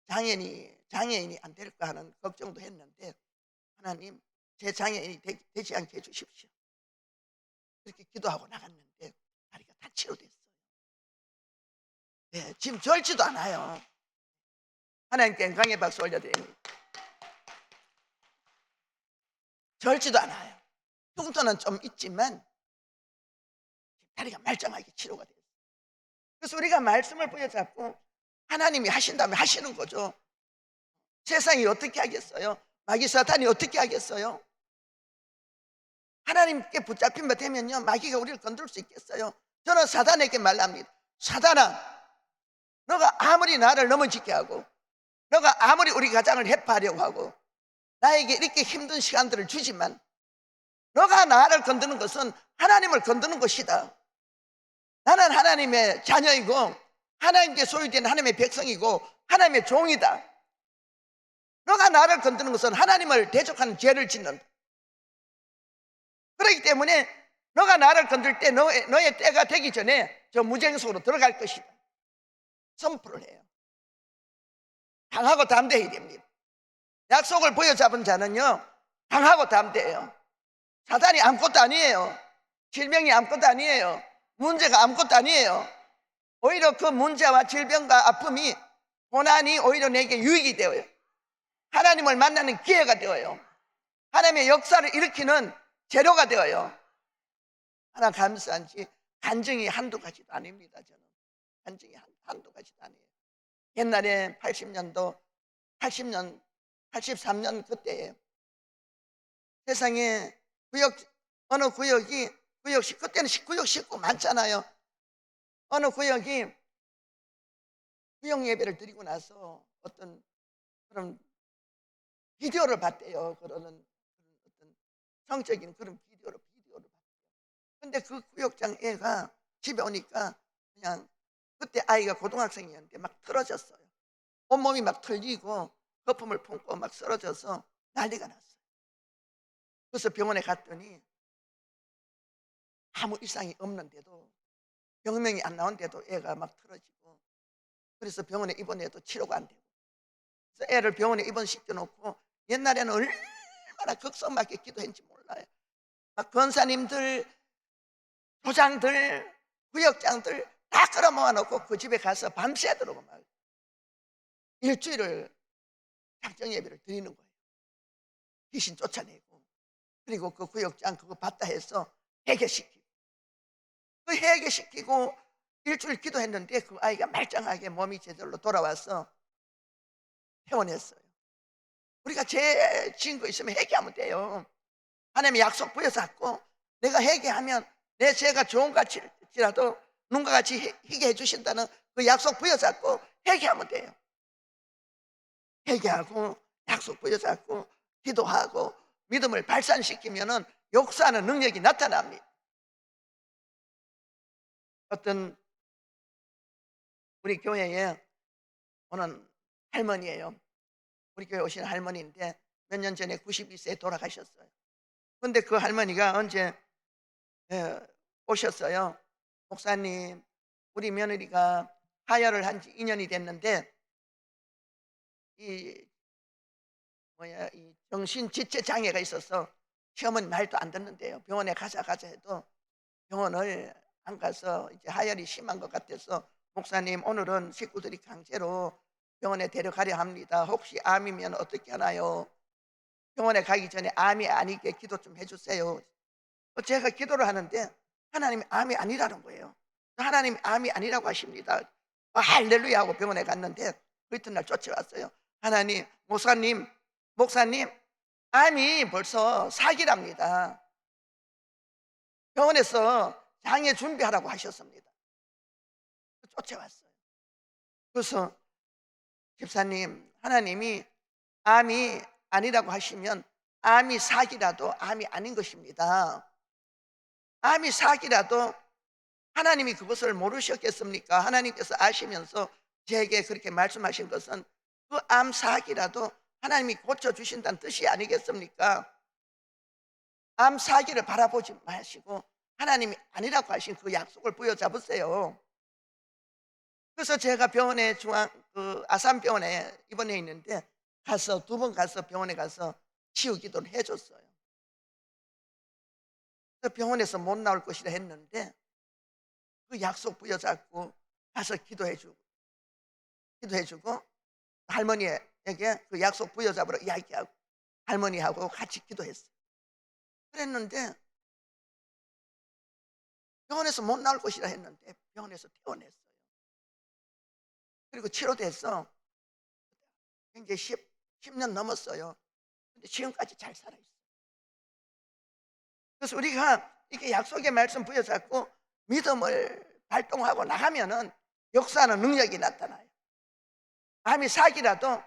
장애인이 안 될까 하는 걱정도 했는데 하나님 제 장애인이 되지 않게 해주십시오. 그렇게 기도하고 나갔는데 다리가 다 치료됐어요. 네, 지금 절지도 않아요. 하나님께 영광의 박수 올려드립니다. 절지도 않아요. 흉터는 좀 있지만 다리가 말짱하게 치료가 됐어요. 그래서 우리가 말씀을 부여잡고 하나님이 하신다면 하시는 거죠. 세상이 어떻게 하겠어요? 마귀 사탄이 어떻게 하겠어요? 하나님께 붙잡힌 바 되면요 마귀가 우리를 건들 수 있겠어요? 저는 사단에게 말합니다. 사단아, 너가 아무리 나를 넘어지게 하고 너가 아무리 우리 가정을 해파하려고 하고 나에게 이렇게 힘든 시간들을 주지만 너가 나를 건드는 것은 하나님을 건드는 것이다. 나는 하나님의 자녀이고 하나님께 소유된 하나님의 백성이고 하나님의 종이다. 너가 나를 건드는 것은 하나님을 대적하는 죄를 짓는다. 그렇기 때문에 너가 나를 건들 때 너의 때가 되기 전에 저 무저행 속으로 들어갈 것이다. 선포를 해요. 강하고 담대해야 됩니다. 약속을 부여잡은 자는요 강하고 담대해요. 사단이 아무것도 아니에요. 질병이 아무것도 아니에요. 문제가 아무것도 아니에요. 오히려 그 문제와 질병과 아픔이 고난이 오히려 내게 유익이 되어요. 하나님을 만나는 기회가 되어요. 하나님의 역사를 일으키는 재료가 되어요. 하나 감사한지 간증이 한두 가지도 아닙니다. 저는 간증이 한두 가지도 아니에요. 옛날에 80년 83년 그때에 세상에 어느 구역이 그때는 구역 식구 많잖아요. 어느 구역이 구역 예배를 드리고 나서 어떤 그런 비디오를 봤대요. 그러는 어떤 성적인 그런 비디오를 봤대요. 근데 그 구역장 애가 집에 오니까 그냥 그때 아이가 고등학생이었는데 막 틀어졌어요. 온몸이 막 털리고 거품을 품고 막 쓰러져서 난리가 났어요. 그래서 병원에 갔더니 아무 이상이 없는데도 병명이 안 나온데도 애가 막 틀어지고 그래서 병원에 입원해도 치료가 안 되고 그래서 애를 병원에 입원시켜 놓고 옛날에는 얼마나 극성맞게 기도했는지 몰라요. 막 권사님들, 조장들, 구역장들 다 끌어모아 놓고 그 집에 가서 밤새도록 막 일주일을 작정 예배를 드리는 거예요. 귀신 쫓아내고 그리고 그 구역장 그거 봤다 해서 해결시키고 그 해결시키고 일주일 기도했는데 그 아이가 말짱하게 몸이 제대로 돌아와서 퇴원했어요. 우리가 죄 지은 거 있으면 회개하면 돼요. 하나님의 약속 부여잡고 내가 회개하면 내 죄가 좋은 같이라도 눈과 같이 희게 해주신다는 그 약속 부여잡고 회개하면 돼요. 회개하고 약속 부여잡고 기도하고 믿음을 발산시키면은 역사하는 능력이 나타납니다. 어떤 우리 교회에 오는 할머니예요. 우리 교회 오신 할머니인데 몇 년 전에 92세에 돌아가셨어요. 근데 그 할머니가 언제 오셨어요. 목사님, 우리 며느리가 하혈을 한 지 2년이 됐는데 이 이 정신 지체 장애가 있어서 시어머니 말도 안 듣는데요. 병원에 가자 해도 병원을 안 가서 이제 하혈이 심한 것 같아서 목사님, 오늘은 식구들이 강제로 병원에 데려가려 합니다. 혹시 암이면 어떻게 하나요? 병원에 가기 전에 암이 아니게 기도 좀 해주세요. 제가 기도를 하는데 하나님이 암이 아니라는 거예요. 하나님이 암이 아니라고 하십니다. 할렐루야 하고 병원에 갔는데 그 이튿날 쫓아왔어요. 하나님, 목사님, 암이 벌써 사기랍니다. 병원에서 장애 준비하라고 하셨습니다. 쫓아왔어요. 그래서 집사님, 하나님이 암이 아니라고 하시면 암이 사기라도 암이 아닌 것입니다. 암이 사기라도 하나님이 그것을 모르셨겠습니까? 하나님께서 아시면서 제게 그렇게 말씀하신 것은 그 암 사기라도 하나님이 고쳐주신다는 뜻이 아니겠습니까? 암 사기를 바라보지 마시고 하나님이 아니라고 하신 그 약속을 부여잡으세요. 그래서 제가 병원에 아산병원에 입원해 있는데 가서 2번 가서 병원에 가서 치유 기도를 해줬어요. 그래서 병원에서 못 나올 것이라 했는데 그 약속 부여잡고 가서 기도해주고 할머니에게 그 약속 부여잡으러 이야기하고 할머니하고 같이 기도했어요. 그랬는데 병원에서 못 나올 것이라 했는데 병원에서 퇴원했어요. 그리고 치료돼서 이제 10년 넘었어요. 근데 지금까지 잘 살아있어요. 그래서 우리가 이렇게 약속의 말씀 부여잡고 믿음을 발동하고 나가면은 역사하는 능력이 나타나요. 암이 사기라도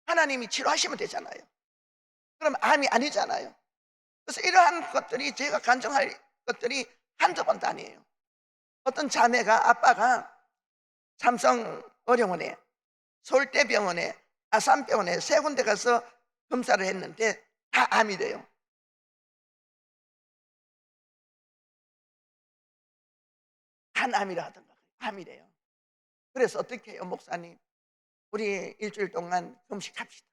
하나님이 치료하시면 되잖아요. 그럼 암이 아니잖아요. 그래서 이러한 것들이 제가 간증할 것들이 한두 번도 아니에요. 어떤 자매가 아빠가 삼성의료원에, 서울대병원에, 아산병원에 3군데 가서 검사를 했는데 다 암이래요. 간암이라 하던가 암이래요. 그래서 어떻게 해요, 목사님? 우리 일주일 동안 금식합시다.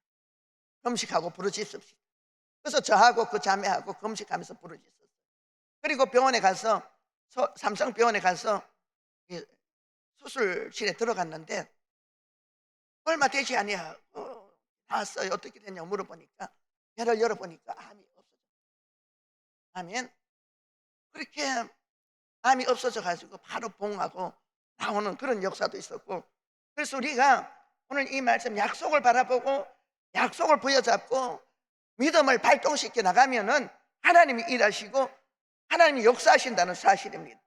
금식하고 부르짖읍시다. 그래서 저하고 그 자매하고 금식하면서 부르짖었어요. 그리고 병원에 가서 삼성병원에 가서 수술실에 들어갔는데 얼마 되지 아니하고 나왔어요. 어떻게 됐냐고 물어보니까 배를 열어보니까 암이 없어져. 아멘. 그렇게 암이 없어져 가지고 바로 봉하고 나오는 그런 역사도 있었고, 그래서 우리가 오늘 이 말씀 약속을 바라보고 약속을 부여잡고 믿음을 발동시켜 나가면은 하나님이 일하시고 하나님이 역사하신다는 사실입니다.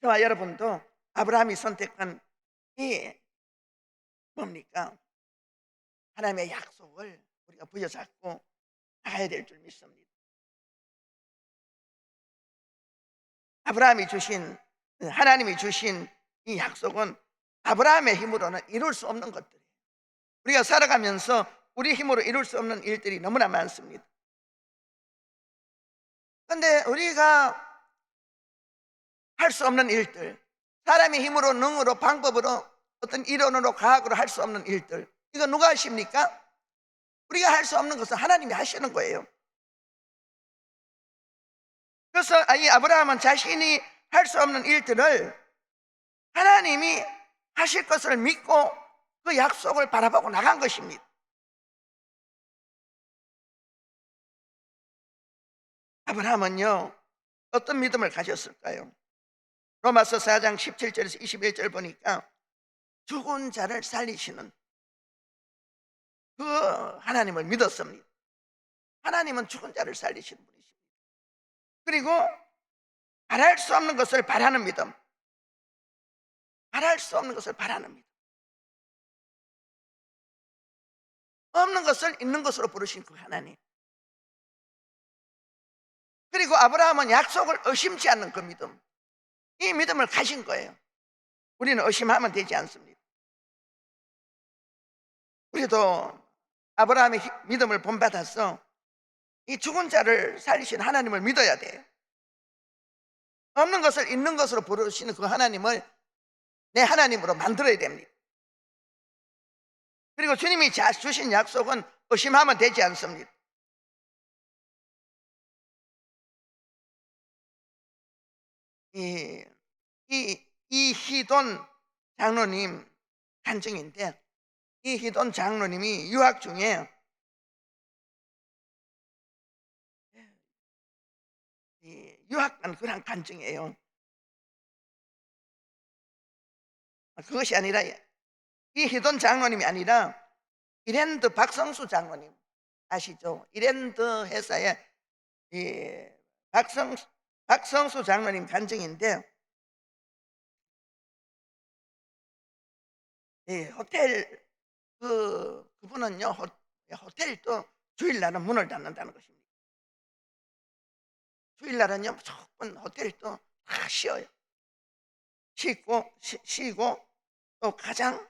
저와 여러분도 아브라함이 선택한 이 뭡니까? 하나님의 약속을 우리가 부여잡고 나가야 될 줄 믿습니다. 하나님이 주신 이 약속은 아브라함의 힘으로는 이룰 수 없는 것들이에요. 우리가 살아가면서 우리 힘으로 이룰 수 없는 일들이 너무나 많습니다. 그런데 우리가 할 수 없는 일들, 사람의 힘으로, 능으로, 방법으로, 어떤 이론으로, 과학으로 할 수 없는 일들, 이거 누가 하십니까? 우리가 할 수 없는 것은 하나님이 하시는 거예요. 그래서 이 아브라함은 자신이 할 수 없는 일들을 하나님이 하실 것을 믿고 그 약속을 바라보고 나간 것입니다. 아브라함은요, 어떤 믿음을 가졌을까요? 로마서 4장 17절에서 21절 보니까 죽은 자를 살리시는 그 하나님을 믿었습니다. 하나님은 죽은 자를 살리시는 분이십니다. 그리고 바랄 수 없는 것을 바라는 믿음, 바랄 수 없는 것을 바라는 믿음, 없는 것을 있는 것으로 부르신 그 하나님. 그리고 아브라함은 약속을 의심치 않는 그 믿음, 이 믿음을 가진 거예요. 우리는 의심하면 되지 않습니다. 우리도 아브라함의 믿음을 본받아서 이 죽은 자를 살리신 하나님을 믿어야 돼요. 없는 것을 있는 것으로 부르시는 그 하나님을 내 하나님으로 만들어야 됩니다. 그리고 주님이 주신 약속은 의심하면 되지 않습니다. 이희돈 장로님 간증인데, 이희돈 장로님이 유학 중에 유학 간 그런 간증이에요. 그것이 아니라 이희돈 장로님이 아니라 이랜드 박성수 장로님 아시죠? 이랜드 회사의 이 박성수 장로님 간증인데, 호텔 그분은요 호텔도 주일날은 문을 닫는다는 것입니다. 주일날은요 무조건 호텔도 다 쉬어요. 쉬고 또 가장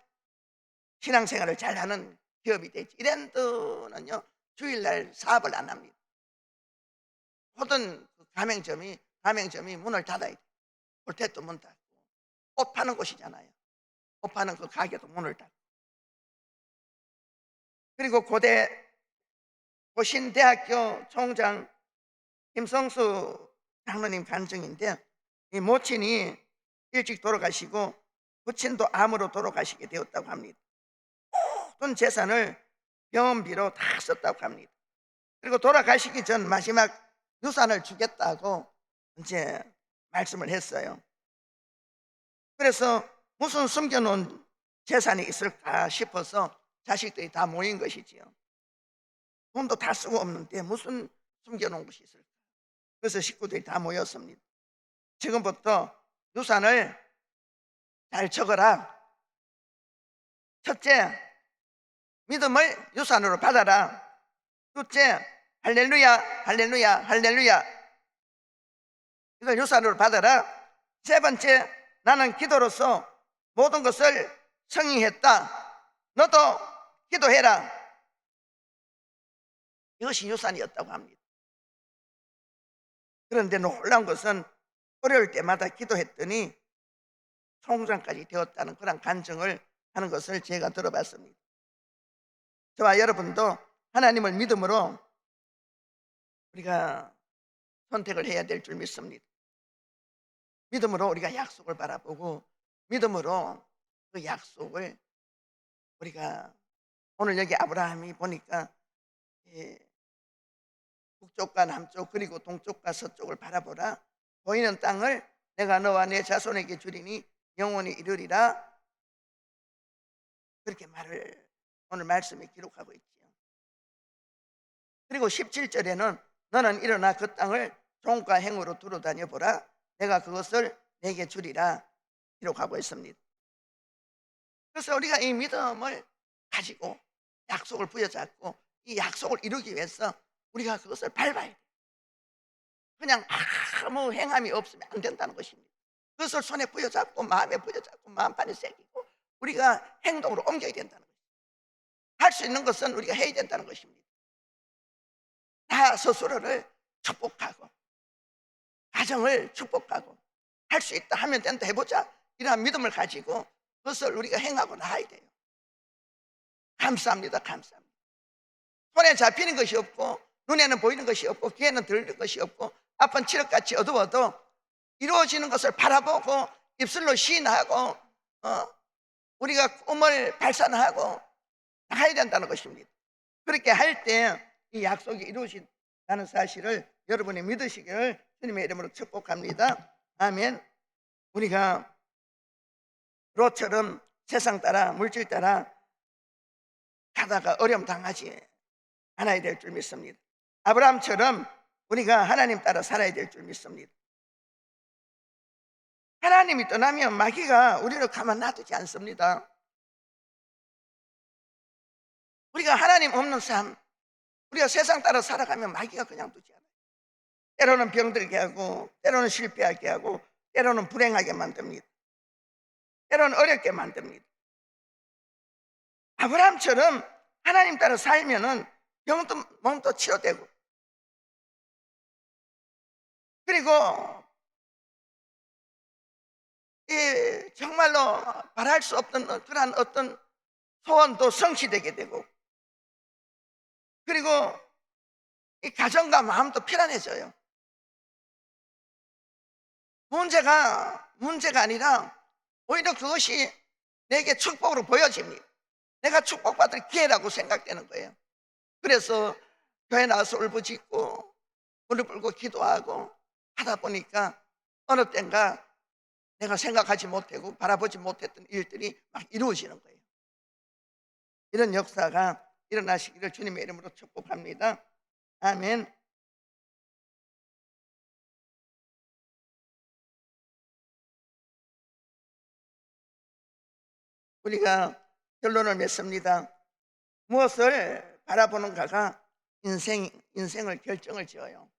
신앙생활을 잘하는 기업이 되지. 이랜드는요 주일날 사업을 안 합니다. 모든 가맹점이 문을 닫아야 돼. 호텔도 문 닫고, 옷 파는 곳이잖아요. 옷 파는 그 가게도 문을 닫고. 그리고 고신대학교 총장 김성수 장로님 간증인데, 이 모친이 일찍 돌아가시고 부친도 암으로 돌아가시게 되었다고 합니다. 모든 재산을 병원비로 다 썼다고 합니다. 그리고 돌아가시기 전 마지막 유산을 주겠다고 이제 말씀을 했어요. 그래서 무슨 숨겨놓은 재산이 있을까 싶어서 자식들이 다 모인 것이지요. 돈도 다 쓰고 없는데 무슨 숨겨놓은 것이 있을까. 그래서 식구들이 다 모였습니다. 지금부터 유산을 잘 적어라. 첫째, 믿음을 유산으로 받아라. 둘째, 할렐루야, 할렐루야, 할렐루야. 이걸 유산으로 받아라. 세 번째, 나는 기도로서 모든 것을 승인했다. 너도 기도해라. 이것이 유산이었다고 합니다. 그런데 놀라운 것은 어려울 때마다 기도했더니 총장까지 되었다는 그런 간증을 하는 것을 제가 들어봤습니다. 저와 여러분도 하나님을 믿음으로 우리가 선택을 해야 될 줄 믿습니다. 믿음으로 우리가 약속을 바라보고, 믿음으로 그 약속을 우리가, 오늘 여기 아브라함이 보니까 북쪽과 남쪽 그리고 동쪽과 서쪽을 바라보라. 보이는 땅을 내가 너와 내 자손에게 주리니 영원히 이르리라. 그렇게 말을 오늘 말씀에 기록하고 있지요. 그리고 17절에는 너는 일어나 그 땅을 종과 행으로 두루다녀 보라. 내가 그것을 내게 주리라 기록하고 있습니다. 그래서 우리가 이 믿음을 가지고 약속을 부여잡고 이 약속을 이루기 위해서 우리가 그것을 밟아야 돼요. 그냥 아무 행함이 없으면 안 된다는 것입니다. 그것을 손에 부여잡고 마음에 부여잡고 마음판에 새기고 우리가 행동으로 옮겨야 된다는 것입니다. 할 수 있는 것은 우리가 해야 된다는 것입니다. 나 스스로를 축복하고 가정을 축복하고 할 수 있다 하면 된다 해보자, 이러한 믿음을 가지고 그것을 우리가 행하고 나가야 돼요. 감사합니다. 감사합니다. 손에 잡히는 것이 없고 눈에는 보이는 것이 없고 귀에는 들리는 것이 없고 앞은 칠흑같이 어두워도 이루어지는 것을 바라보고 입술로 시인하고 우리가 꿈을 발산하고 나가야 된다는 것입니다. 그렇게 할 때 이 약속이 이루어진다는 사실을 여러분이 믿으시기를 주님의 이름으로 축복합니다. 아멘. 우리가 롯처럼 세상 따라 물질 따라 가다가 어려움 당하지 않아야 될 줄 믿습니다. 아브라함처럼 우리가 하나님 따라 살아야 될 줄 믿습니다. 하나님이 떠나면 마귀가 우리를 가만 놔두지 않습니다. 우리가 하나님 없는 삶, 우리가 세상 따라 살아가면 마귀가 그냥 두지 않아요. 때로는 병들게 하고, 때로는 실패하게 하고, 때로는 불행하게 만듭니다. 때로는 어렵게 만듭니다. 아브라함처럼 하나님 따라 살면은 병도 몸도 치료되고 그리고 정말로 말할 수 없던 그러한 어떤 소원도 성취되게 되고, 그리고 이 가정과 마음도 편안해져요. 문제가 아니라 오히려 그것이 내게 축복으로 보여집니다. 내가 축복받을 기회라고 생각되는 거예요. 그래서 교회 나와서 울부짖고 무릎 꿇고 기도하고 하다 보니까 어느 땐가 내가 생각하지 못하고 바라보지 못했던 일들이 막 이루어지는 거예요. 이런 역사가 일어나시기를 주님의 이름으로 축복합니다. 아멘. 우리가 결론을 맺습니다. 무엇을 바라보는가가 인생을 결정을 지어요.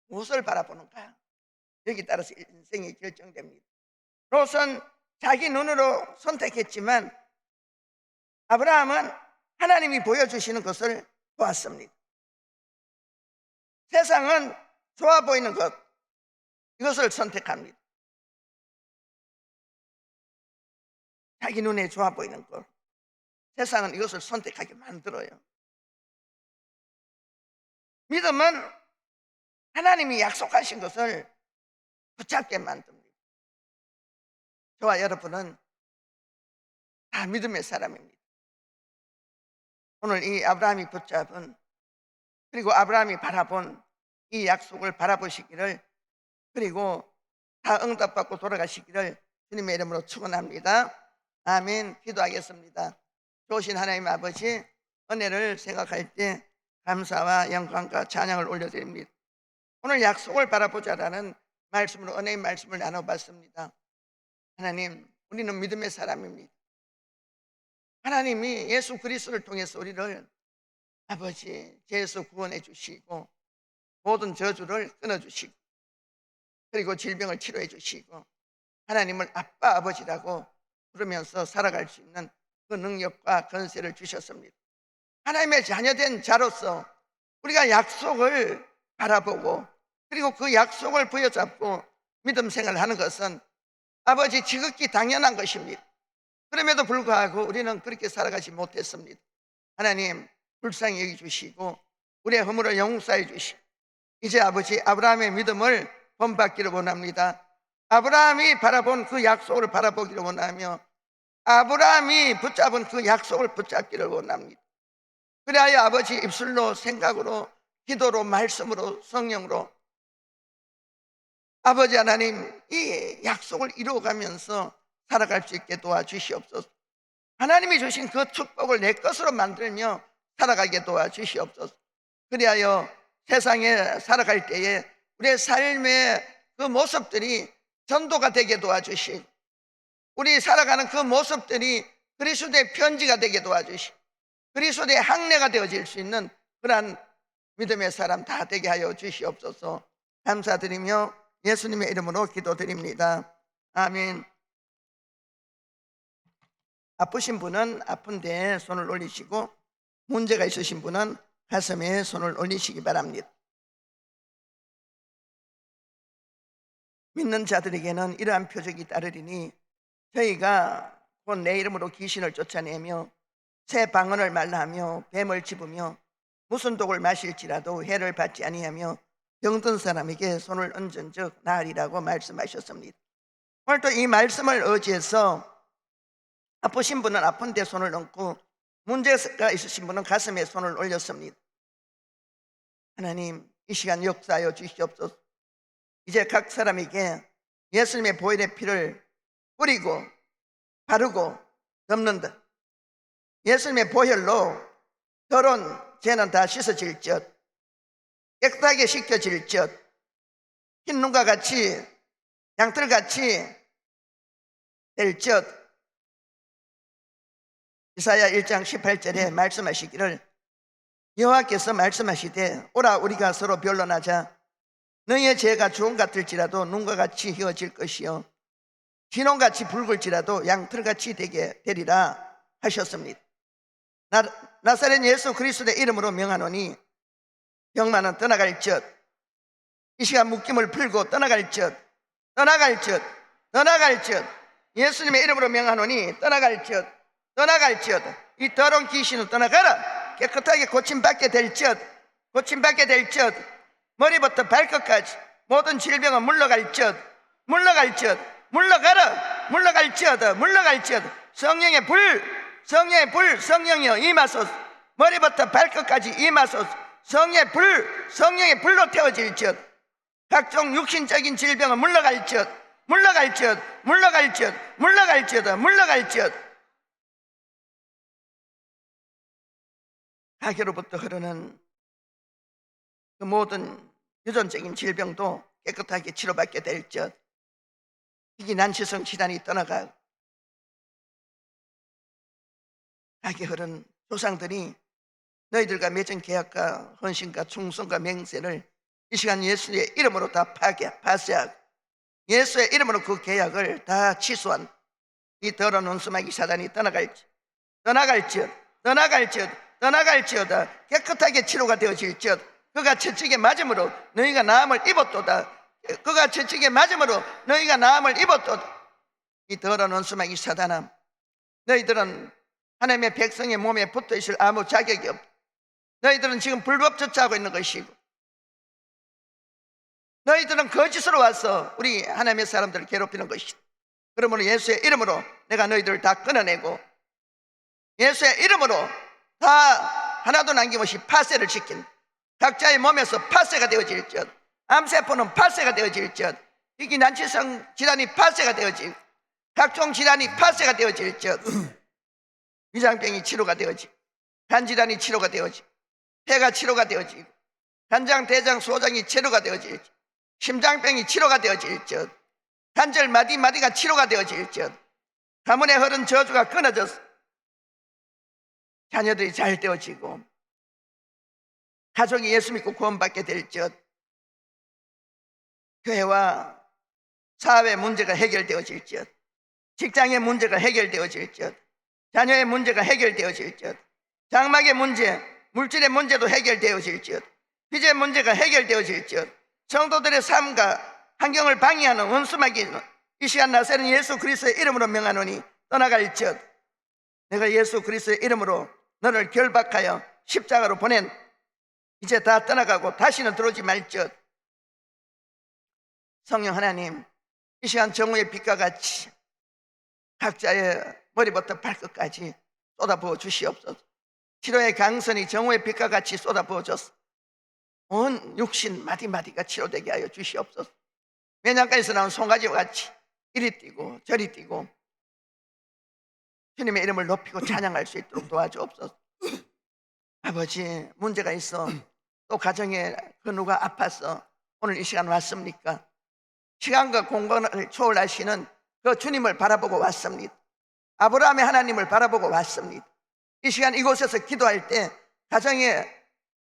무엇을 바라보는가, 여기 따라서 인생이 결정됩니다. 롯은 자기 눈으로 선택했지만 아브라함은 하나님이 보여주시는 것을 보았습니다. 세상은 좋아 보이는 것, 이것을 선택합니다. 자기 눈에 좋아 보이는 것, 세상은 이것을 선택하게 만들어요. 믿음은 하나님이 약속하신 것을 붙잡게 만듭니다. 저와 여러분은 다 믿음의 사람입니다. 오늘 이 아브라함이 붙잡은, 그리고 아브라함이 바라본 이 약속을 바라보시기를, 그리고 다 응답받고 돌아가시기를 주님의 이름으로 축원합니다. 아멘. 기도하겠습니다. 좋으신 하나님 아버지, 은혜를 생각할 때 감사와 영광과 찬양을 올려드립니다. 오늘 약속을 바라보자라는 말씀으로 은혜의 말씀을 나눠봤습니다. 하나님, 우리는 믿음의 사람입니다. 하나님이 예수 그리스도를 통해서 우리를 아버지 죄에서 구원해 주시고 모든 저주를 끊어주시고, 그리고 질병을 치료해 주시고 하나님을 아빠 아버지라고 부르면서 살아갈 수 있는 그 능력과 권세를 주셨습니다. 하나님의 자녀된 자로서 우리가 약속을 바라보고, 그리고 그 약속을 부여잡고 믿음 생활을 하는 것은 아버지 지극히 당연한 것입니다. 그럼에도 불구하고 우리는 그렇게 살아가지 못했습니다. 하나님, 불쌍히 여겨주시고 우리의 허물을 용서해 주시고, 이제 아버지 아브라함의 믿음을 본받기를 원합니다. 아브라함이 바라본 그 약속을 바라보기를 원하며 아브라함이 붙잡은 그 약속을 붙잡기를 원합니다. 그래야 아버지 입술로, 생각으로, 기도로, 말씀으로, 성령으로 아버지 하나님 이 약속을 이루어가면서 살아갈 수 있게 도와주시옵소서. 하나님이 주신 그 축복을 내 것으로 만들며 살아가게 도와주시옵소서. 그리하여 세상에 살아갈 때에 우리의 삶의 그 모습들이 전도가 되게 도와주시고, 우리 살아가는 그 모습들이 그리스도의 편지가 되게 도와주시고 그리스도의 항례가 되어질 수 있는 그러한 믿음의 사람 다 되게 하여 주시옵소서. 감사드리며 예수님의 이름으로 기도드립니다. 아멘. 아프신 분은 아픈 데에 손을 올리시고, 문제가 있으신 분은 가슴에 손을 올리시기 바랍니다. 믿는 자들에게는 이러한 표적이 따르리니 저희가 곧 내 이름으로 귀신을 쫓아내며 새 방언을 말라하며 뱀을 집으며 무슨 독을 마실지라도 해를 받지 아니하며 병든 사람에게 손을 얹은 즉 나으리라고 말씀하셨습니다. 오늘 또 이 말씀을 의지해서 아프신 분은 아픈 데 손을 얹고 문제가 있으신 분은 가슴에 손을 올렸습니다. 하나님, 이 시간 역사하여 주시옵소서. 이제 각 사람에게 예수님의 보혈의 피를 뿌리고 바르고 덮는다. 예수님의 보혈로 더러운 죄는 다 씻어질 것, 깨끗하게 씻겨질 것, 흰 눈과 같이 양털같이 될 것. 이사야 1장 18절에 말씀하시기를, 여호와께서 말씀하시되 오라 우리가 서로 변론하자. 너희의 죄가 주홍 같을지라도 눈과 같이 희어질 것이요 진홍같이 붉을지라도 양털같이 되게 되리라 하셨습니다. 나사렛 예수 그리스도의 이름으로 명하노니 병만은 떠나갈 것, 이 시간 묶임을 풀고 떠나갈 것 예수님의 이름으로 명하노니 떠나갈 것 이 더러운 귀신은 떠나가라. 깨끗하게 고침받게 될 것 머리부터 발끝까지 모든 질병은 물러갈 것 성령의 불 성령이여 임하소서. 머리부터 발끝까지 임하소서. 성령의 불로 태워질 것 각종 육신적인 질병은 물러갈 것 가게로부터 흐르는 그 모든 유전적인 질병도 깨끗하게 치료받게 될 것 희귀 난치성 질환이 떠나가고 가게 흐른 조상들이 너희들과 맺은 계약과 헌신과 충성과 맹세를 이 시간 예수의 이름으로 다 파쇄하고 예수의 이름으로 그 계약을 다 취소한 이 더러운 원수마귀 사단이 떠나갈지어다. 깨끗하게 치료가 되어질 것 그가 채찍에 맞음으로 너희가 나음을 입었도다. 이 더러운 원수마귀 사단아, 너희들은 하나님의 백성의 몸에 붙어있을 아무 자격이 없다. 너희들은 지금 불법 저차하고 있는 것이고 너희들은 거짓으로 와서 우리 하나님의 사람들을 괴롭히는 것이다. 그러므로 예수의 이름으로 내가 너희들을 다 끊어내고 예수의 이름으로 다 하나도 남김없이 파쇄를 시킨 각자의 몸에서 파쇄가 되어질 것 암세포는 파쇄가 되어질 것 희귀 난치성 질환이 파쇄가 되어질 각종 질환이 파쇄가 되어질 것 위장병이 치료가 되어지고 간질환이 치료가 되어지고 폐가 치료가 되어지고 간장, 대장, 소장이 치료가 되어질 것 심장병이 치료가 되어질 것 관절 마디마디가 치료가 되어질 것 가문에 흐른 저주가 끊어져서 자녀들이 잘 되어지고 가족이 예수 믿고 구원받게 될 것 교회와 사회 문제가 해결되어질 것 직장의 문제가 해결되어질 것 자녀의 문제가 해결되어질 것 장막의 문제, 물질의 문제도 해결되어질 것 빚의 문제가 해결되어질 것 성도들의 삶과 환경을 방해하는 원수마귀는 이 시간 나서는 예수 그리스도의 이름으로 명하노니 떠나갈 것 내가 예수 그리스도의 이름으로 너를 결박하여 십자가로 보낸 이제 다 떠나가고 다시는 들어오지 말 것 성령 하나님 이 시간 정오의 빛과 같이 각자의 머리부터 발끝까지 쏟아부어 주시옵소서. 치료의 강선이 정오의 빛과 같이 쏟아부어져서 온 육신 마디마디가 치료되게 하여 주시옵소서. 매장가에서 나온 송아지와 같이 이리 뛰고 저리 뛰고 주님의 이름을 높이고 찬양할 수 있도록 도와주옵소서. 아버지 문제가 있어 또 가정에 그 누가 아파서 오늘 이 시간 왔습니까? 시간과 공간을 초월하시는 그 주님을 바라보고 왔습니다. 아브라함의 하나님을 바라보고 왔습니다. 이 시간 이곳에서 기도할 때 가정에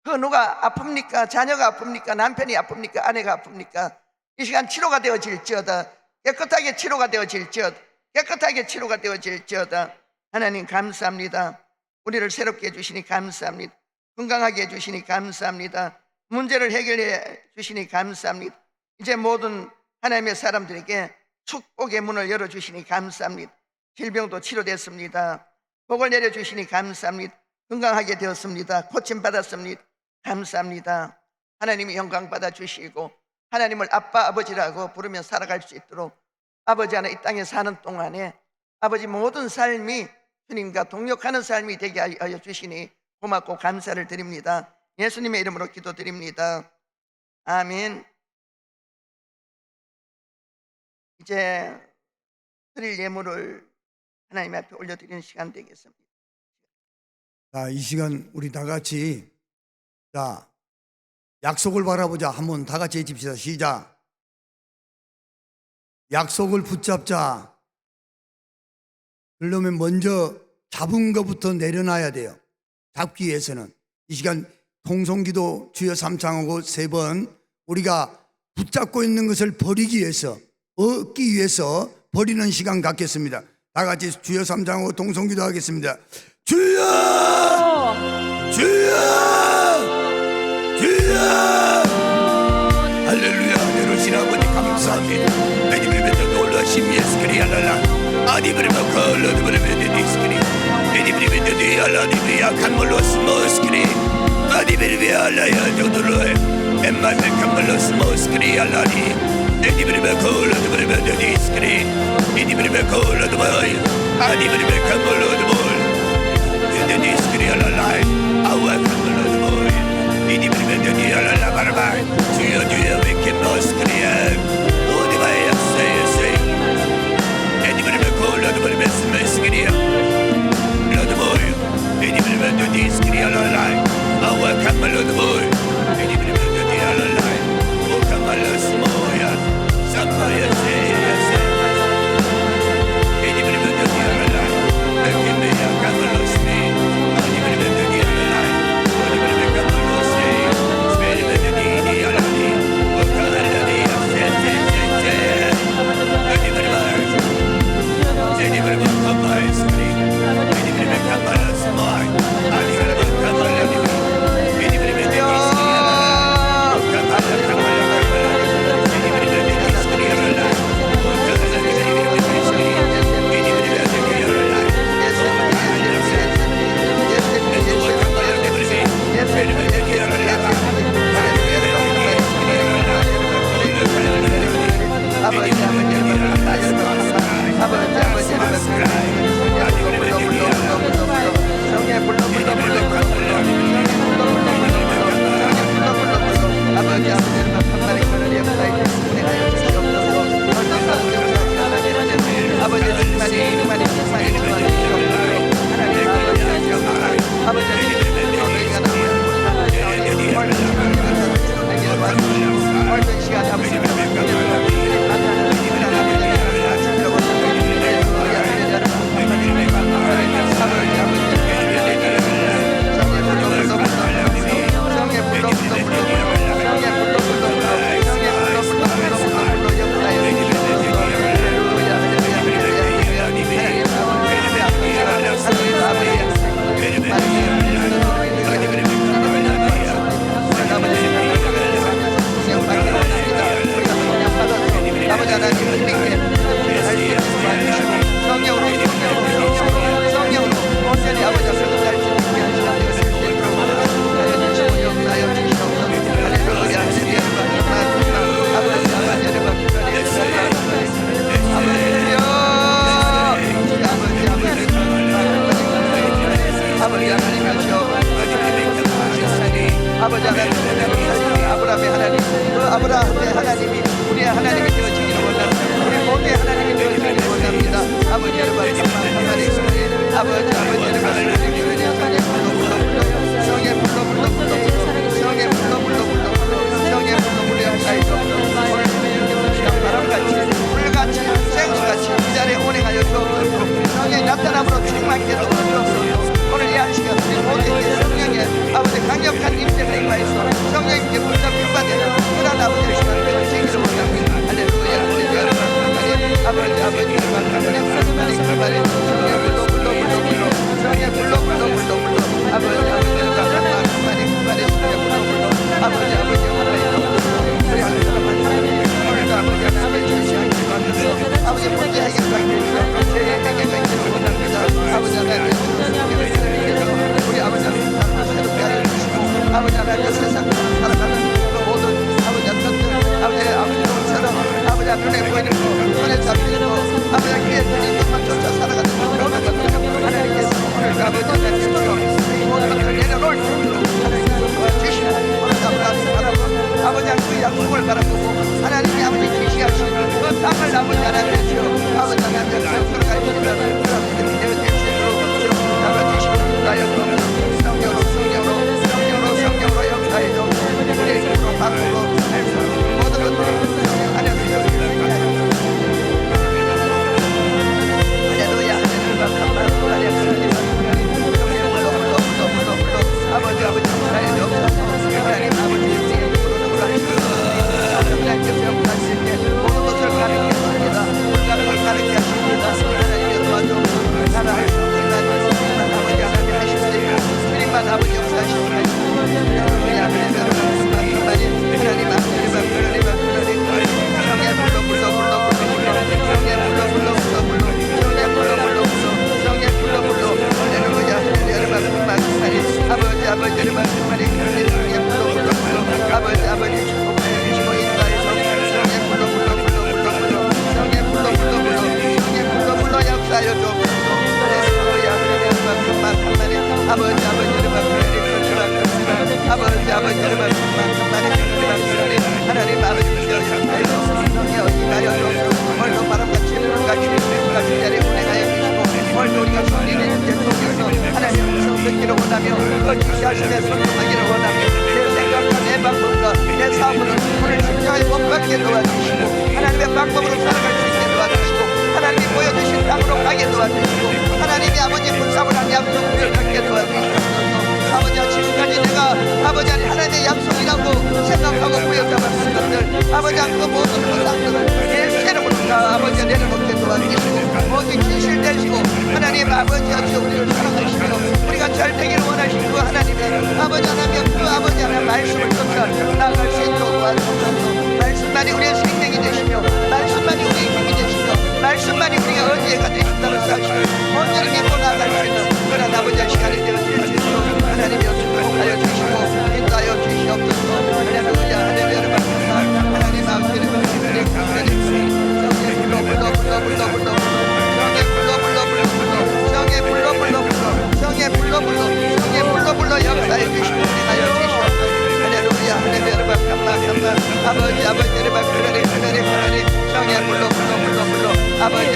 그 누가 아픕니까? 자녀가 아픕니까? 남편이 아픕니까? 아내가 아픕니까? 이 시간 치료가 되어질지어다. 깨끗하게 치료가 되어질지어다. 하나님 감사합니다. 우리를 새롭게 해주시니 감사합니다. 건강하게 해주시니 감사합니다. 문제를 해결해 주시니 감사합니다. 이제 모든 하나님의 사람들에게 축복의 문을 열어주시니 감사합니다. 질병도 치료됐습니다. 복을 내려주시니 감사합니다. 건강하게 되었습니다. 고침받았습니다. 감사합니다. 하나님이 영광 받아주시고 하나님을 아빠 아버지라고 부르며 살아갈 수 있도록 아버지 안에 이 땅에 사는 동안에 아버지 모든 삶이 주님과 동역하는 삶이 되게 하여 주시니 고맙고 감사를 드립니다. 예수님의 이름으로 기도드립니다. 아멘. 이제 드릴 예물을 하나님 앞에 올려드리는 시간 되겠습니다. 자, 이 시간 우리 다 같이 자 약속을 바라보자. 한번 다 같이 해집시다. 시작. 약속을 붙잡자. 그러려면 먼저 잡은 것부터 내려놔야 돼요. 잡기 위해서는 이 시간 통성기도 주여 3창하고 3번 우리가 붙잡고 있는 것을 버리기 위해서 얻기 위해서 버리는 시간 갖겠습니다. 다 같이 주여 3창하고 통성기도 하겠습니다. 주여 주여 주여 할렐루야. 감사합니다. 에디브리베도 놀라심 예스크리알랄라 아디브리베 컬러드브리베 디스크리 에디브리베 디알라디브 약한 걸로 스모스크리 아디브리베 알라야 도돌로에 엠마베 칸걸로 스모스크리 알라디 에디브리베 컬러드브리베 디스크리 에디브리베 컬러드브 아디브리베 칸걸로드볼 디스크리 알랄라이 아와 칸걸로드볼 에디브리베 디알랄라 바라바 주여 주여 위키 모스크리에 오디바에 세세 에디브리베 컬러드브리베 스메스크리야 로드볼 에디브리베 디스크리 알랄라이 아와 칸걸로드볼 에디브리베 디알랄라이 오 칸걸로스모야 삼마야 세세 에디브리베 디알랄라이 에키메야 칸걸로스미 에디브리베 디알랄라이 오디브리베 칸걸로스미 스페리베 디알랄리 오 칸걸로디 세세세세 에디브리베 칸걸로스미 에디브리베 칸걸로스모이 아디브리베 칸걸로디 에디브리베 아버지 아브라함의 하나님, 그 아브라함의 하나님이 우리의 하나님이 되어주기를 원합니다. 우리 모두의 하나님이 되어주기를 원합니다. 아버지 여러분 감사합니다. 아버지 여러분 성의 불러 성의 불러 오늘 바람같이 불같이 생수같이 이 자리에 운행하여 주옵소서. 성의 나타남으로 충만케 도와주옵소서. 오늘 이 시간 우리 모두에게 성령의 아버지 강력한 임재가 임하여서 성령님께 붙잡힌 바되는 그런 아버지의 시간을 되시기를 원합니다. 할렐루야. 아버지 성령의 불러 아버지 문제에게 아버지 우리 아버지 하나님 주시고 아버지 하나님 세상 살아가는 모든 아버지 아버지 것처럼 아버지 눈에 보이는 거 손에 잡히는 거 아버지 귀에 들리는 것만 쫓아 살아가는 그런 것들 하나님께서 오늘 아버지 하나님 모든 것들을 내려놓을 수 있도록 하나님께서 주시고 아버지 그 약속을 바라보고 하나님이 아버지 지시하시는 그 땅을 아버지 하나님 주시고 아버지 하나님 성수를 가르치는 그런 기대가 될 수 있도록 아버지 주시고 나여 성령으로 역사해 줘 우리의 힘으로 바꾸고 모든 것들을 하나님 말씀에 순종하기를 원합니다. 내 생각과 내 방법과 내 사업으로 오늘 십자가에 못 박게 도와주시고 하나님의 방법으로 살아갈 수 있게 도와주시고 하나님이 보여주신 땅으로 가게 도와주시고 하나님이 아버지 붙잡을 한 약속을 갖게 도와주시옵소서. 아버지 지금까지 내가 아버지 하나님의 약속이라고 생각하고 부여잡았을 것들 아버지 그 모든 부상들을 예수 이름으로 다 아버지 내려놓게 도와주시고 모두 진실되시고 하나님 아버지 우리를 사랑하시며 우리가 잘 되기를 원하시는 그 하나님의 아버지 하나님 그 아버지 하나님 말씀을 쫓아 나아갈 수 있도록 도와주셔서 말씀만이 우리의 생명이 되시며 말씀만이 우리의 힘이 되시며 말씀만이 우리가 의지가 되신다는 사실을 온전히 믿고 나아갈 수 있는 그런 아버지의 시간이 되어질 수 있도록 하나님이 축복하여 주시고 인도하여 주시옵소서. 할렐루야 할렐루야 하나님 아버지를 성령의 불로 불로 역사해 주시고 하여 주시옵소서. 할렐루야 할렐루야 아버지 아버지를 박수하리 성의 불로 아버지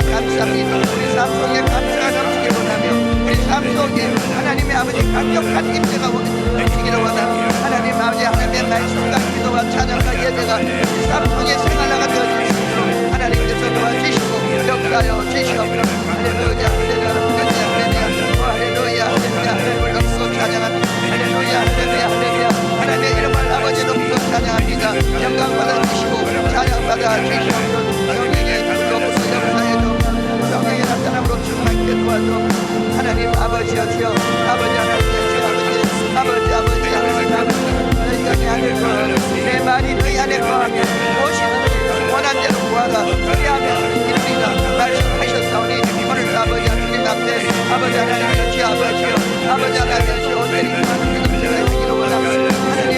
감사합니다. 우리 삶 속에 감사가 넘치기를 원하며 우리 삶 속에 하나님의 아버지 강력한 임재가 넘치기를 원하며 하나님 아버지 하나님의 말씀과 기도와 찬양과 예배가 우리 삶 속에 생활화가 되어질 수 있도록 하나님께서 도와주시고 역사하여 주시옵소서. 할렐루야 찬양합니다. 할렐루야 하나님의 이름을 아버지 높이고 찬양합니다. 영광 받아주시고 찬양 받아주시옵소서. 성령의 불로부터 역사해 주 성령의 나타남으로 충만케 도와줘. 하나님 아버지여 주여 아버지 하나님 아버지 하나님 너희가 내 안에 거하며 내 말이 너희 안에 거하며 무엇이든 원한 대로 구하라 그리하면 이릅니다 말씀하셨사오니 오늘 아버지 하나님 앞에 아버지 하나님의 주 아버지 하나님의 주 온전히 기도 제가 되기를 원합니다. 하나님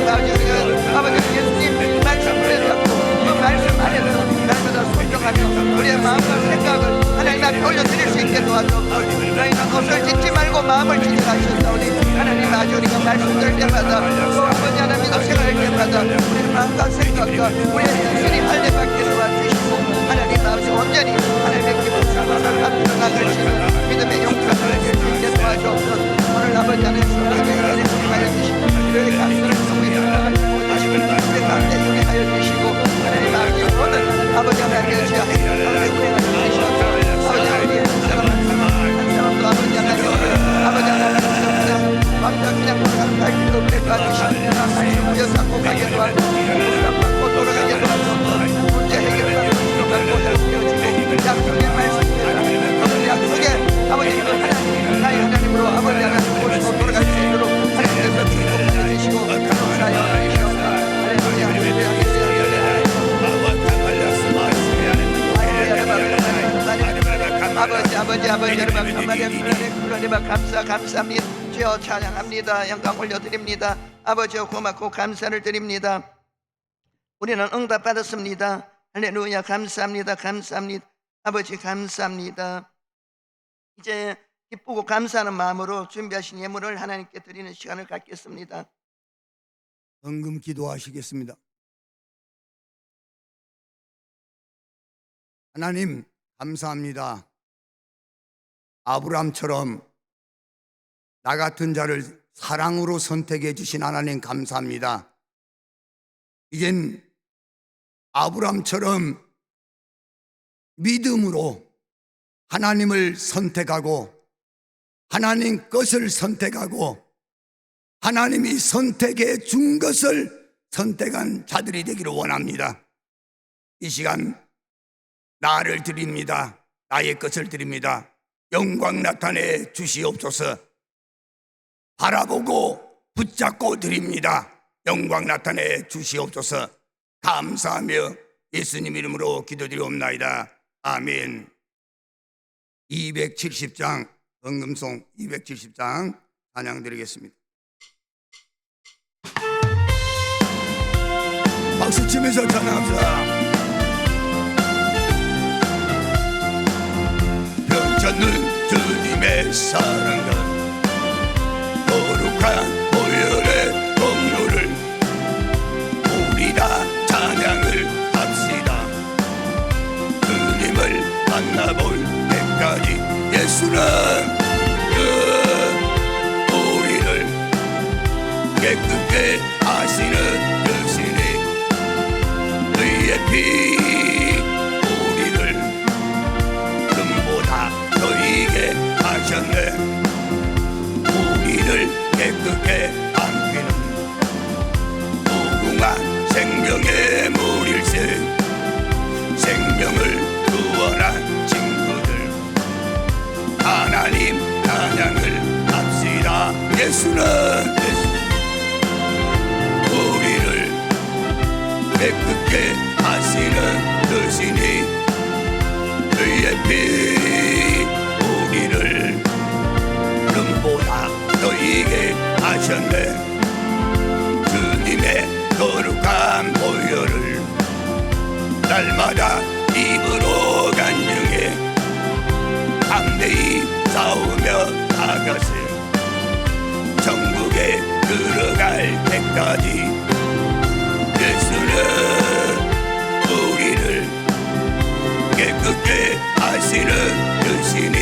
아버지 예수님 말씀을 잡고 그 말씀 안에서 날마다 순종하며 우리의 마음과 생각을 하나님 앞에 올려드릴 수 있게 도와주옵소서. 너희는 옷을 짓지 말고 마음을 짓지 하셨사오니 하나님 아주 우리가 말씀드릴 때마다 또 아버지 하나님도 생각할 때마다 우리의 마음과 생각과 우리의 정신이 할례받게 도와주시고 하나님 아버지 온전히 하나님의 기쁨 사랑을 앞으로 나갈 수 있는 믿음의 용사를 있게 도와주옵소서. 오늘 아버지 하나님 성령의 은혜를 하여 주시고 우리의 감사를 성령의 나가시고 다시금 우리의 감사에 용해하여 주시고 하나님 아버지 모든 아버지 하나님의 주여 하나님의 은혜가 주시옵소서. 아버지 하나님의 한 사람도 아버지 하나님 왕자 그냥 돌아가는 길로 도와주시고 말씀 무여잡고 가게 도와주시고 받고 돌아가게 도와주시고 문제 해결받고 주고받고 되어지고 약속의 말씀대로 오늘 약속의 아버지 나의 하나님으로 아버지 하나님 모시고 돌아갈 수 있도록 하나님께서 축복해 주시고 감사하여 주시옵소서. 할렐루야 할렐루야 아버지 여러분 감사합니다. 주여 찬양합니다. 영광 올려드립니다. 아버지여 고맙고 감사를 드립니다. 우리는 응답 받았습니다. 할렐루야 감사합니다. 아버지 감사합니다. 이제 기쁘고 감사하는 마음으로 준비하신 예물을 하나님께 드리는 시간을 갖겠습니다. 헌금 기도하시겠습니다. 하나님 감사합니다. 아브라함처럼 나 같은 자를 사랑으로 선택해 주신 하나님 감사합니다. 이젠 아브라함처럼 믿음으로 하나님을 선택하고 하나님 것을 선택하고 하나님이 선택해 준 것을 선택한 자들이 되기를 원합니다. 이 시간 나를 드립니다. 나의 것을 드립니다. 영광 나타내 주시옵소서. 바라보고 붙잡고 드립니다. 영광 나타내 주시옵소서. 감사하며 예수님 이름으로 기도드리옵나이다. 아멘. 270장 헌금송 270장 찬양 드리겠습니다. 박수 치면서 찬양합시다. 변찮는 주님의 사랑과 거룩한 보혈의 공로를 우리 다 찬양을 합시다. 주님을 만나볼 때까지 예수는 깨끗게 하시는 주시니 그의 피 우리를 금보다 더이게 하셨네. 우리를 깨끗게 함기는 무궁한 생명의 물일세. 생명을 구원한 친구들 하나님 찬양을 합시다. 예수는 우리를 깨끗게 하시는 주시니 그의 피 우리를 금보다 더이게 하셨네. 주님의 거룩한 보혈을 날마다 입으로 간증해 담대히 싸우며 나가세. 천국에 들어갈 때까지 예수는 우리를 깨끗게 하시는 주시니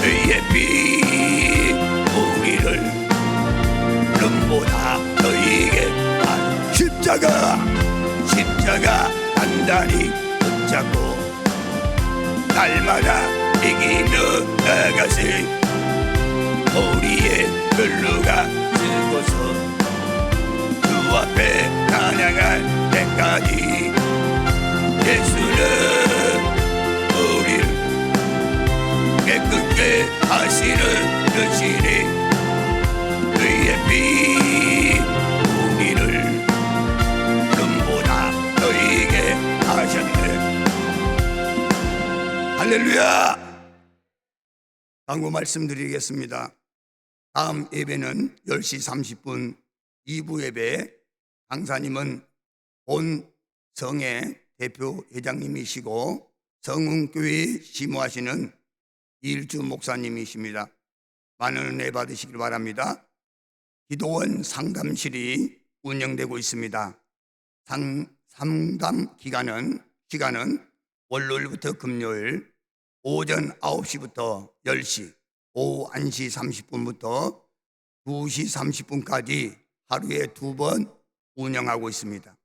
그의 피 우리를 금보다 더이게 한 십자가 단단히 붙잡고 날마다 이기며 나가세. 우리의 근루가 들고서 주 앞에 찬양할 때까지 예수는 우리를 깨끗게 하시는 주시니 그의 피 우리를 금보다 더이게 하셨네. 할렐루야. 당부 말씀드리겠습니다. 다음 예배는 10시 30분 2부 예배. 강사님은 본 성의 대표 회장님이시고 성흥교회에 심호하시는 이일주 목사님이십니다. 많은 은혜 받으시길 바랍니다. 기도원 상담실이 운영되고 있습니다. 상담 시간은 월요일부터 금요일 오전 9시부터 10시, 오후 1시 30분부터 2시 30분까지 하루에 2번 운영하고 있습니다.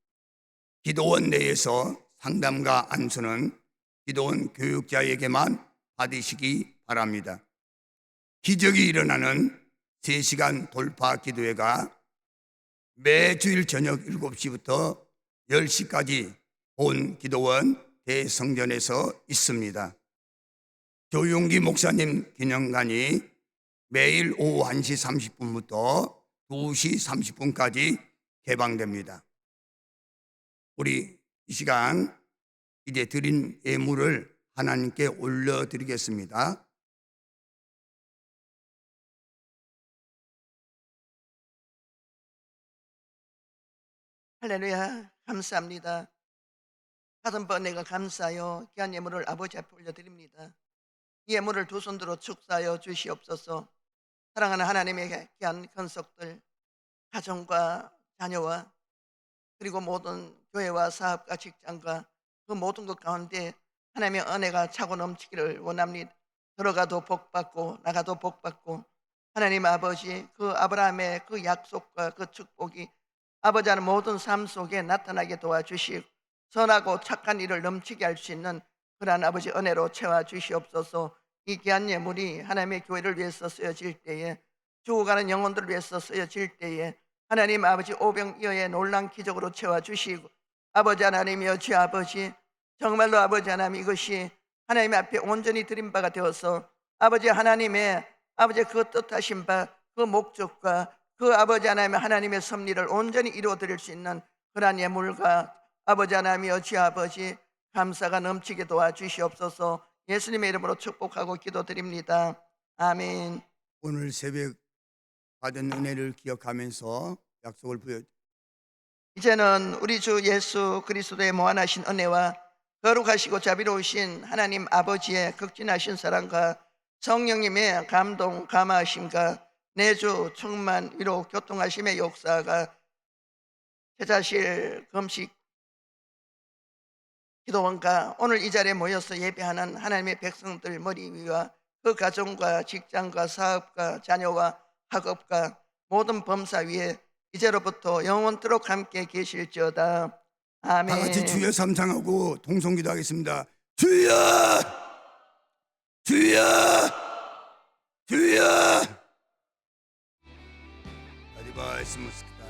기도원 내에서 상담과 안수는 기도원 교육자에게만 받으시기 바랍니다. 기적이 일어나는 3시간 돌파 기도회가 매주일 저녁 7시부터 10시까지 본 기도원 대성전에서 있습니다. 조용기 목사님 기념관이 매일 오후 1시 30분부터 2시 30분까지 개방됩니다. 우리 이 시간 이제 드린 예물을 하나님께 올려드리겠습니다. 할렐루야. 감사합니다. 받은 번 내가 감사하여 귀한 예물을 아버지 앞에 올려드립니다. 이 예물을 두 손으로 축사하여 주시옵소서. 사랑하는 하나님의 귀한 권속들, 가정과 자녀와 그리고 모든 교회와 사업과 직장과 그 모든 것 가운데 하나님의 은혜가 차고 넘치기를 원합니다. 들어가도 복받고 나가도 복받고 하나님 아버지 그 아브라함의 그 약속과 그 축복이 아버지 하는 모든 삶 속에 나타나게 도와주시고 선하고 착한 일을 넘치게 할 수 있는 그러한 아버지 은혜로 채워주시옵소서. 이 귀한 예물이 하나님의 교회를 위해서 쓰여질 때에 죽어가는 영혼들을 위해서 쓰여질 때에 하나님 아버지 오병이어의 놀란 기적으로 채워주시고 아버지 하나님이여 주 아버지 정말로 아버지 하나님 이것이 하나님 앞에 온전히 드린 바가 되어서 아버지 하나님의 아버지 그 뜻하신 바 그 목적과 그 아버지 하나님의 섭리를 온전히 이루어 드릴 수 있는 그러한 예물과 아버지 하나님이여 주 아버지 감사가 넘치게 도와주시옵소서. 예수님의 이름으로 축복하고 기도드립니다. 아멘. 오늘 새벽 받은 은혜를 기억하면서 약속을 부여. 이제는 우리 주 예수 그리스도의 무한하신 은혜와 거룩하시고 자비로우신 하나님 아버지의 극진하신 사랑과 성령님의 감동 감화하심과 내주 충만 위로 교통하심의 역사가 제자실 금식 기도원과 오늘 이 자리에 모여서 예배하는 하나님의 백성들 머리 위와 그 가정과 직장과 사업과 자녀와 학업과 모든 범사 위에 이제로부터 영원토록 함께 계실지어다. 아멘. 다 같이 주여 삼창하고 통성기도 하겠습니다. 주여, 주여, 주여. 아디바이스무스키다.